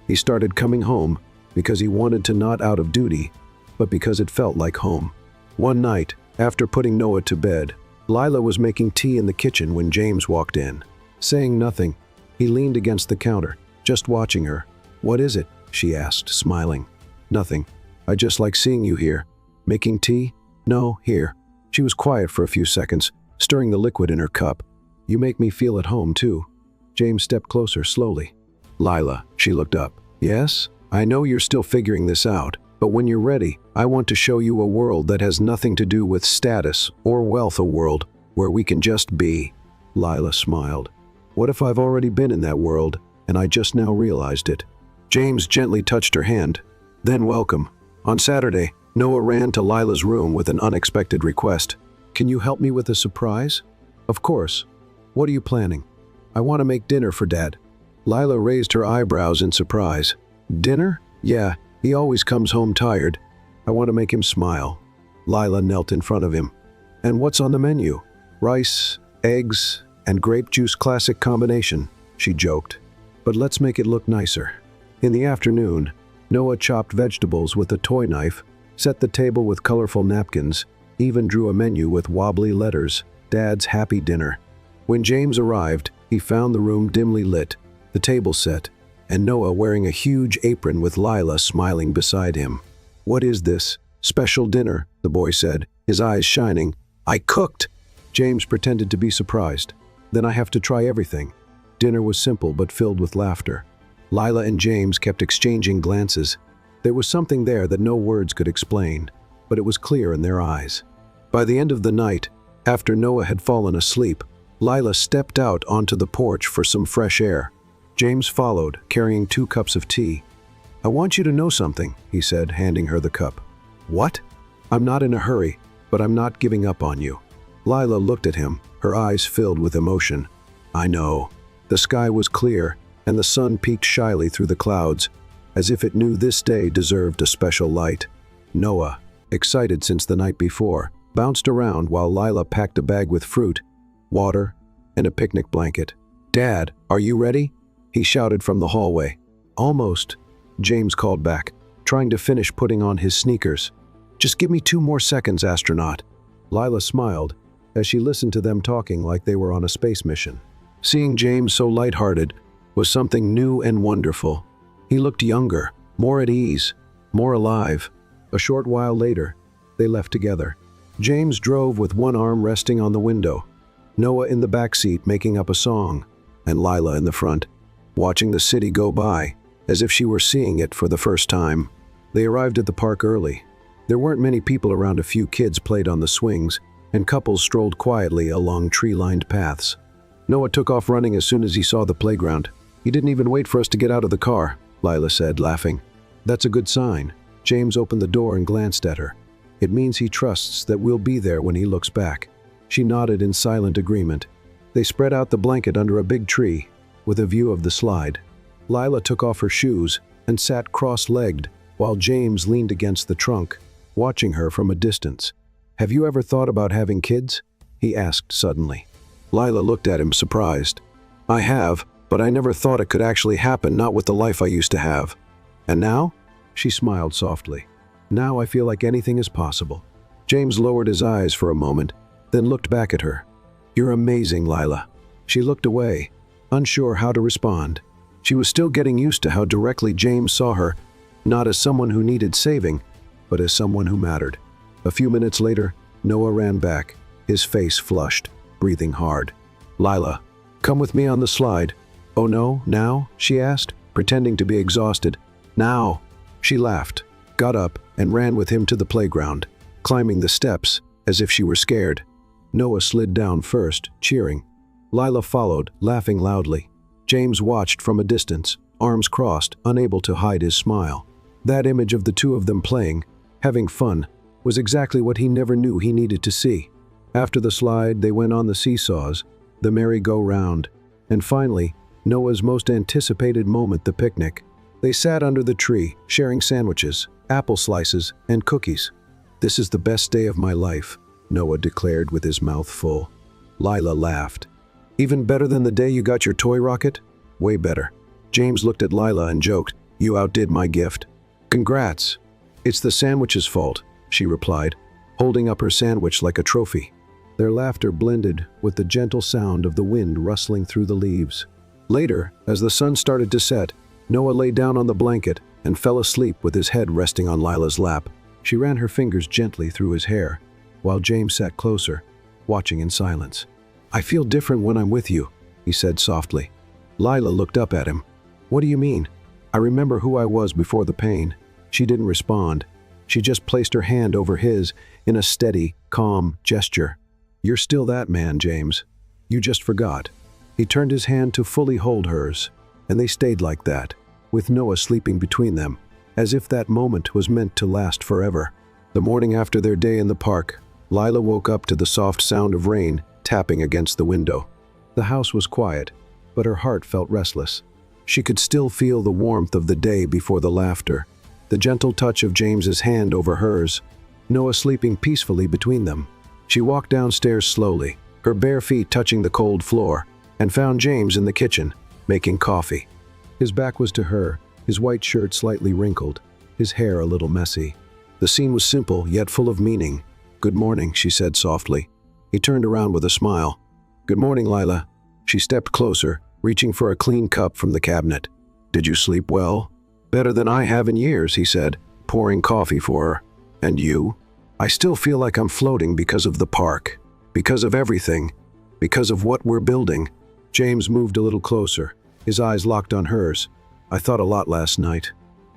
He started coming home because he wanted to, not out of duty, but because it felt like home. One night, after putting Noah to bed, Lila was making tea in the kitchen when James walked in. Saying nothing, he leaned against the counter, just watching her. "What is it?" she asked, smiling. "Nothing. I just like seeing you here." "Making tea?" "No, here." She was quiet for a few seconds, stirring the liquid in her cup. "You make me feel at home, too." James stepped closer slowly. "Lila," she looked up. "Yes? I know you're still figuring this out, but when you're ready, I want to show you a world that has nothing to do with status or wealth, a world where we can just be." Lila smiled. "What if I've already been in that world, and I just now realized it?" James gently touched her hand. "Then welcome." On Saturday, Noah ran to Lila's room with an unexpected request. "Can you help me with a surprise?" "Of course. What are you planning?" "I want to make dinner for Dad." Lila raised her eyebrows in surprise. "Dinner? Yeah, he always comes home tired. I want to make him smile." Lila knelt in front of him. "And what's on the menu?" "Rice, eggs, and grape juice, classic combination," she joked. "But let's make it look nicer." In the afternoon, Noah chopped vegetables with a toy knife, set the table with colorful napkins, even drew a menu with wobbly letters, "Dad's Happy Dinner." When James arrived, he found the room dimly lit, the table set, and Noah wearing a huge apron with Lila smiling beside him. "What is this? Special dinner," the boy said, his eyes shining. "I cooked!" James pretended to be surprised. "Then I have to try everything." Dinner was simple but filled with laughter. Lila and James kept exchanging glances. There was something there that no words could explain, but it was clear in their eyes. By the end of the night, after Noah had fallen asleep, Lila stepped out onto the porch for some fresh air. James followed, carrying 2 cups of tea. "I want you to know something," he said, handing her the cup. "What?" "I'm not in a hurry, but I'm not giving up on you." Lila looked at him, her eyes filled with emotion. "I know." The sky was clear, and the sun peeked shyly through the clouds, as if it knew this day deserved a special light. Noah, excited since the night before, bounced around while Lila packed a bag with fruit, water, and a picnic blanket. "Dad, are you ready?" he shouted from the hallway. "Almost," James called back, trying to finish putting on his sneakers. "Just give me 2 more seconds, astronaut." Lila smiled as she listened to them talking like they were on a space mission. Seeing James so lighthearted was something new and wonderful. He looked younger, more at ease, more alive. A short while later, they left together. James drove with one arm resting on the window, Noah in the back seat making up a song, and Lila in the front, watching the city go by, as if she were seeing it for the first time. They arrived at the park early. There weren't many people around. A few kids played on the swings, and couples strolled quietly along tree-lined paths. Noah took off running as soon as he saw the playground. "He didn't even wait for us to get out of the car," Lila said, laughing. "That's a good sign." James opened the door and glanced at her. "It means he trusts that we'll be there when he looks back." She nodded in silent agreement. They spread out the blanket under a big tree, with a view of the slide. Lila took off her shoes and sat cross-legged, while James leaned against the trunk, watching her from a distance. "Have you ever thought about having kids?" he asked suddenly. Lila looked at him, surprised. "I have, but I never thought it could actually happen, not with the life I used to have." "And now?" She smiled softly. "Now I feel like anything is possible." James lowered his eyes for a moment, then looked back at her. "You're amazing, Lila." She looked away, unsure how to respond. She was still getting used to how directly James saw her, not as someone who needed saving, but as someone who mattered. A few minutes later, Noah ran back, his face flushed, breathing hard. "Lila, come with me on the slide." "Oh no, now?" she asked, pretending to be exhausted. "Now." She laughed, got up, and ran with him to the playground, climbing the steps as if she were scared. Noah slid down first, cheering. Lila followed, laughing loudly. James watched from a distance, arms crossed, unable to hide his smile. That image of the two of them playing, having fun, was exactly what he never knew he needed to see. After the slide, they went on the seesaws, the merry-go-round, and finally, Noah's most anticipated moment, the picnic. They sat under the tree, sharing sandwiches, apple slices, and cookies. "This is the best day of my life," Noah declared with his mouth full. Lila laughed. "Even better than the day you got your toy rocket?" "Way better." James looked at Lila and joked, "You outdid my gift." "Congrats." "It's the sandwich's fault," she replied, holding up her sandwich like a trophy. Their laughter blended with the gentle sound of the wind rustling through the leaves. Later, as the sun started to set, Noah lay down on the blanket and fell asleep with his head resting on Lila's lap. She ran her fingers gently through his hair, while James sat closer, watching in silence. "I feel different when I'm with you," he said softly. Lila looked up at him. "What do you mean?" "I remember who I was before the pain." She didn't respond. She just placed her hand over his in a steady, calm gesture. "You're still that man, James. You just forgot." He turned his hand to fully hold hers, and they stayed like that, with Noah sleeping between them, as if that moment was meant to last forever. The morning after their day in the park, Lila woke up to the soft sound of rain tapping against the window. The house was quiet, but her heart felt restless. She could still feel the warmth of the day before the laughter, the gentle touch of James's hand over hers, Noah sleeping peacefully between them. She walked downstairs slowly, her bare feet touching the cold floor, and found James in the kitchen, making coffee. His back was to her, his white shirt slightly wrinkled, his hair a little messy. The scene was simple, yet full of meaning. "Good morning," she said softly. He turned around with a smile. "Good morning, Lila." She stepped closer, reaching for a clean cup from the cabinet. "Did you sleep well?" "Better than I have in years," he said, pouring coffee for her. "And you?" "I still feel like I'm floating because of the park, because of everything, because of what we're building." James moved a little closer, his eyes locked on hers. "I thought a lot last night."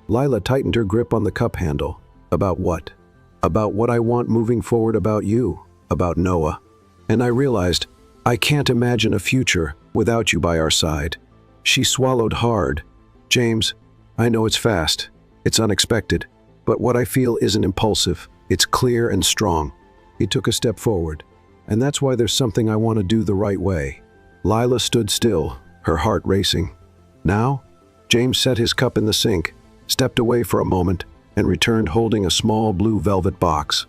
Lila tightened her grip on the cup handle. "About what?" "About what I want moving forward, about you, about Noah. And I realized I can't imagine a future without you by our side." She swallowed hard. "James, I know it's fast, it's unexpected, but what I feel isn't impulsive, it's clear and strong." He took a step forward. "And that's why there's something I want to do the right way." Lila stood still, her heart racing. "Now?" James set his cup in the sink, stepped away for a moment, and returned holding a small blue velvet box.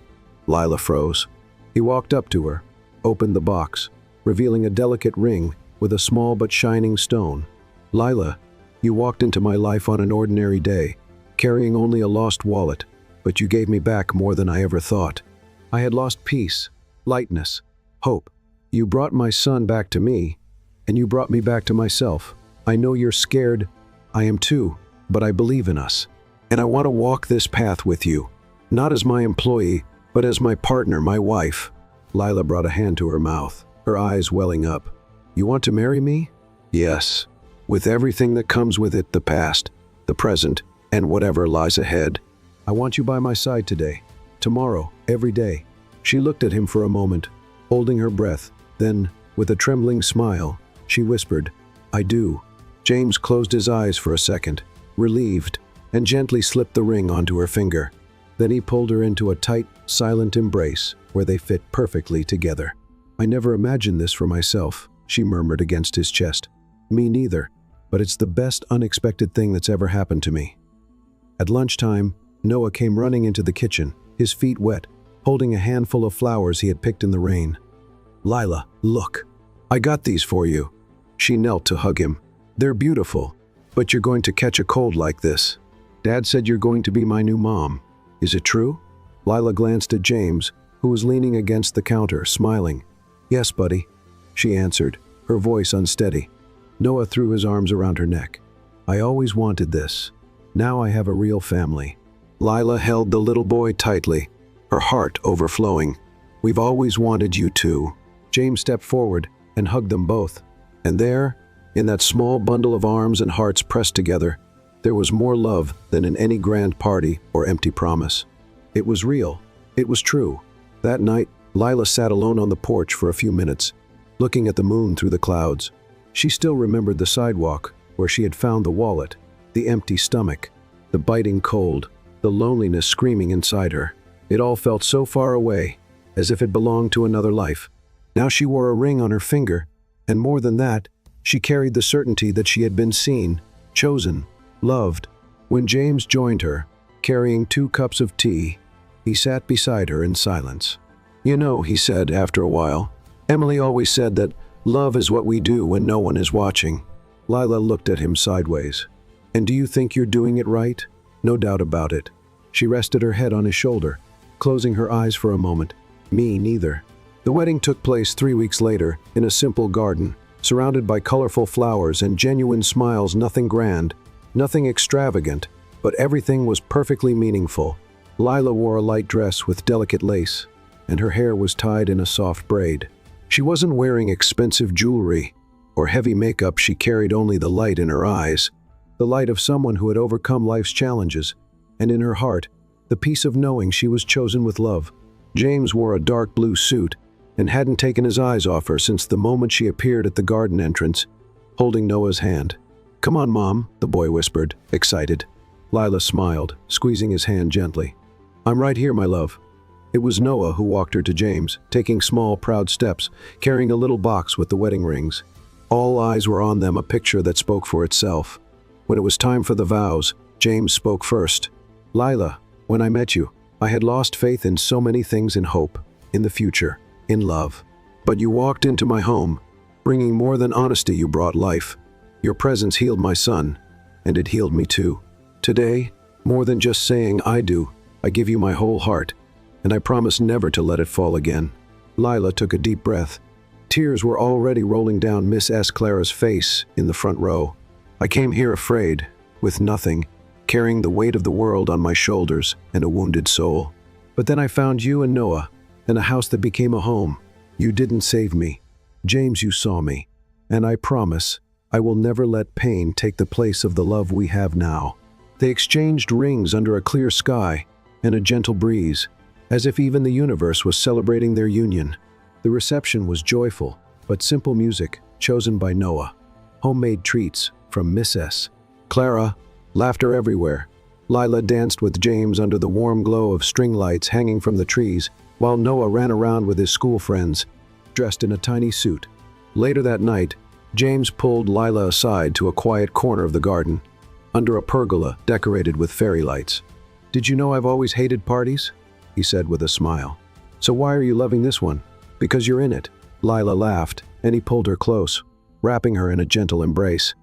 Lila froze. He walked up to her, opened the box, revealing a delicate ring with a small but shining stone. "Lila, you walked into my life on an ordinary day, carrying only a lost wallet, but you gave me back more than I ever thought. I had lost peace, lightness, hope. You brought my son back to me, and you brought me back to myself. I know you're scared. I am too, but I believe in us. And I want to walk this path with you, not as my employee, but as my partner, my wife." Lila brought a hand to her mouth, her eyes welling up. "You want to marry me?" "Yes, with everything that comes with it, the past, the present, and whatever lies ahead. I want you by my side today, tomorrow, every day." She looked at him for a moment, holding her breath. Then, with a trembling smile, she whispered, "I do." James closed his eyes for a second, relieved, and gently slipped the ring onto her finger. Then he pulled her into a tight, silent embrace where they fit perfectly together. "I never imagined this for myself," she murmured against his chest. "Me neither, but it's the best unexpected thing that's ever happened to me." At lunchtime, Noah came running into the kitchen, his feet wet, holding a handful of flowers he had picked in the rain. "Lila, look. I got these for you." She knelt to hug him. "They're beautiful, but you're going to catch a cold like this. Dad said you're going to be my new mom. Is it true?" Lila glanced at James, who was leaning against the counter, smiling. "Yes, buddy," she answered, her voice unsteady. Noah threw his arms around her neck. "I always wanted this. Now I have a real family." Lila held the little boy tightly, her heart overflowing. "We've always wanted you too." James stepped forward and hugged them both. And there, in that small bundle of arms and hearts pressed together, there was more love than in any grand party or empty promise. It was real. It was true. That night, Lila sat alone on the porch for a few minutes, looking at the moon through the clouds. She still remembered the sidewalk where she had found the wallet, the empty stomach, the biting cold, the loneliness screaming inside her. It all felt so far away, as if it belonged to another life. Now she wore a ring on her finger, and more than that, she carried the certainty that she had been seen, chosen, loved, When James joined her, carrying 2 cups of tea, he sat beside her in silence. "You know," he said after a while, "Emily always said that love is what we do when no one is watching." Lila looked at him sideways. "And do you think you're doing it right?" "No doubt about it." She rested her head on his shoulder, closing her eyes for a moment. "Me neither." The wedding took place 3 weeks later in a simple garden, surrounded by colorful flowers and genuine smiles. Nothing grand, nothing extravagant, but everything was perfectly meaningful. Lila wore a light dress with delicate lace, and her hair was tied in a soft braid. She wasn't wearing expensive jewelry or heavy makeup. She carried only the light in her eyes, the light of someone who had overcome life's challenges, and in her heart, the peace of knowing she was chosen with love. James wore a dark blue suit and hadn't taken his eyes off her since the moment she appeared at the garden entrance, holding Noah's hand. "Come on, Mom," the boy whispered, excited. Lila smiled, squeezing his hand gently. "I'm right here, my love." It was Noah who walked her to James, taking small, proud steps, carrying a little box with the wedding rings. All eyes were on them, a picture that spoke for itself. When it was time for the vows, James spoke first. "Lila, when I met you, I had lost faith in so many things, in hope, in the future, in love. But you walked into my home, bringing more than honesty. You brought life. Your presence healed my son, and it healed me too. Today, more than just saying I do, I give you my whole heart, and I promise never to let it fall again." Lila took a deep breath. Tears were already rolling down Miss S. Clara's face in the front row. "I came here afraid, with nothing, carrying the weight of the world on my shoulders and a wounded soul. But then I found you and Noah, and a house that became a home. You didn't save me. James, you saw me. And I promise I will never let pain take the place of the love we have now." They exchanged rings under a clear sky and a gentle breeze, as if even the universe was celebrating their union. The reception was joyful, but simple music, chosen by Noah. Homemade treats from Miss S. Clara, laughter everywhere. Lila danced with James under the warm glow of string lights hanging from the trees, while Noah ran around with his school friends, dressed in a tiny suit. Later that night, James pulled Lila aside to a quiet corner of the garden, under a pergola decorated with fairy lights. "Did you know I've always hated parties?" he said with a smile. "So why are you loving this one?" "Because you're in it." Lila laughed, and he pulled her close, wrapping her in a gentle embrace.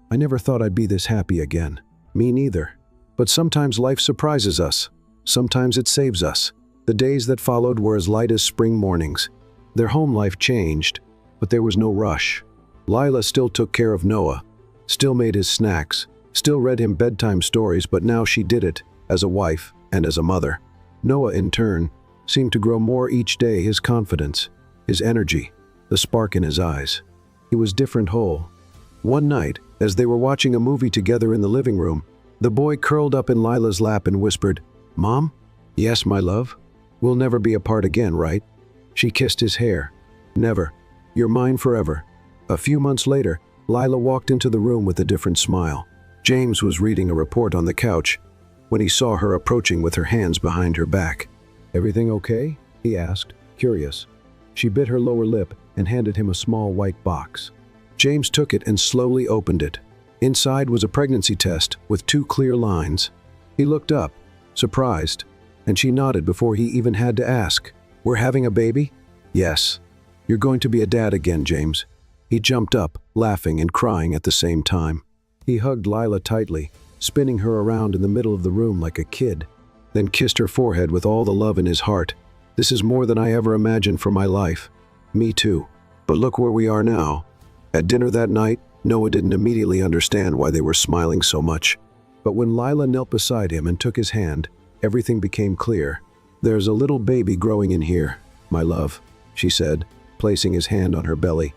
"I never thought I'd be this happy again." "Me neither. But sometimes life surprises us. Sometimes it saves us." The days that followed were as light as spring mornings. Their home life changed, but there was no rush. Lila still took care of Noah, still made his snacks, still read him bedtime stories, but now she did it as a wife and as a mother. Noah, in turn, seemed to grow more each day, his confidence, his energy, the spark in his eyes. He was different whole. One night, as they were watching a movie together in the living room, the boy curled up in Lila's lap and whispered, "Mom?" "Yes, my love. We'll never be apart again, right?" She kissed his hair. "Never. You're mine forever." A few months later, Lila walked into the room with a different smile. James was reading a report on the couch when he saw her approaching with her hands behind her back. "Everything okay?" he asked, curious. She bit her lower lip and handed him a small white box. James took it and slowly opened it. Inside was a pregnancy test with 2 clear lines. He looked up, surprised, and she nodded before he even had to ask, "We're having a baby?" "Yes. You're going to be a dad again, James." He jumped up, laughing and crying at the same time. He hugged Lila tightly, spinning her around in the middle of the room like a kid, then kissed her forehead with all the love in his heart. "This is more than I ever imagined for my life." "Me too. But look where we are now." At dinner that night, Noah didn't immediately understand why they were smiling so much. But when Lila knelt beside him and took his hand, everything became clear. "There's a little baby growing in here, my love," she said, placing his hand on her belly.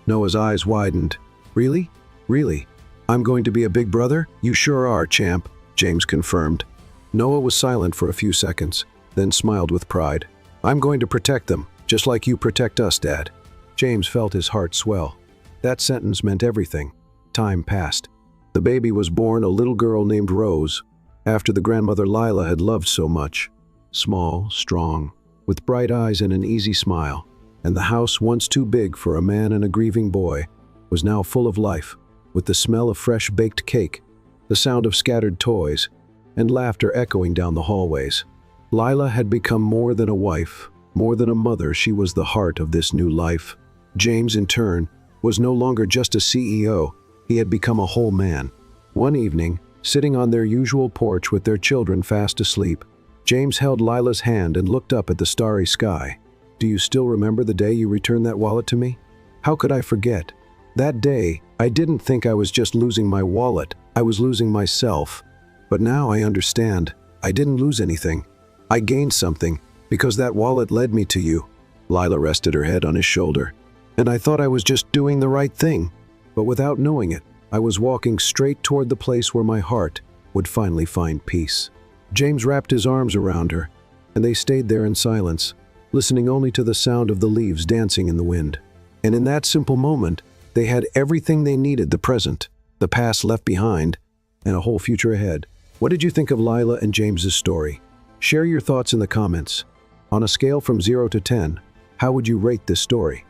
Noah's eyes widened. "Really? Really? I'm going to be a big brother?" "You sure are, champ," James confirmed. Noah was silent for a few seconds, then smiled with pride. "I'm going to protect them, just like you protect us, Dad." James felt his heart swell. That sentence meant everything. Time passed. The baby was born, a little girl named Rose, after the grandmother Lila had loved so much. Small, strong, with bright eyes and an easy smile. And the house, once too big for a man and a grieving boy, was now full of life, with the smell of fresh baked cake the sound of scattered toys, and laughter echoing down the hallways. Lila had become more than a wife, more than a mother. She was the heart of this new life. James, in turn, was no longer just a CEO. He had become a whole man. One evening, sitting on their usual porch with their children fast asleep, James held Lila's hand and looked up at the starry sky. "Do you still remember the day you returned that wallet to me?" How could I forget? That day, I didn't think I was just losing my wallet. I was losing myself. But now I understand. I didn't lose anything. I gained something, because that wallet led me to you. Lila rested her head on his shoulder. And I thought I was just doing the right thing. But without knowing it, I was walking straight toward the place where my heart would finally find peace. James wrapped his arms around her, and they stayed there in silence, listening only to the sound of the leaves dancing in the wind. And in that simple moment, they had everything they needed: the present, the past left behind, and a whole future ahead. What did you think of Lila and James's story? Share your thoughts in the comments. On a scale from 0 to 10, how would you rate this story?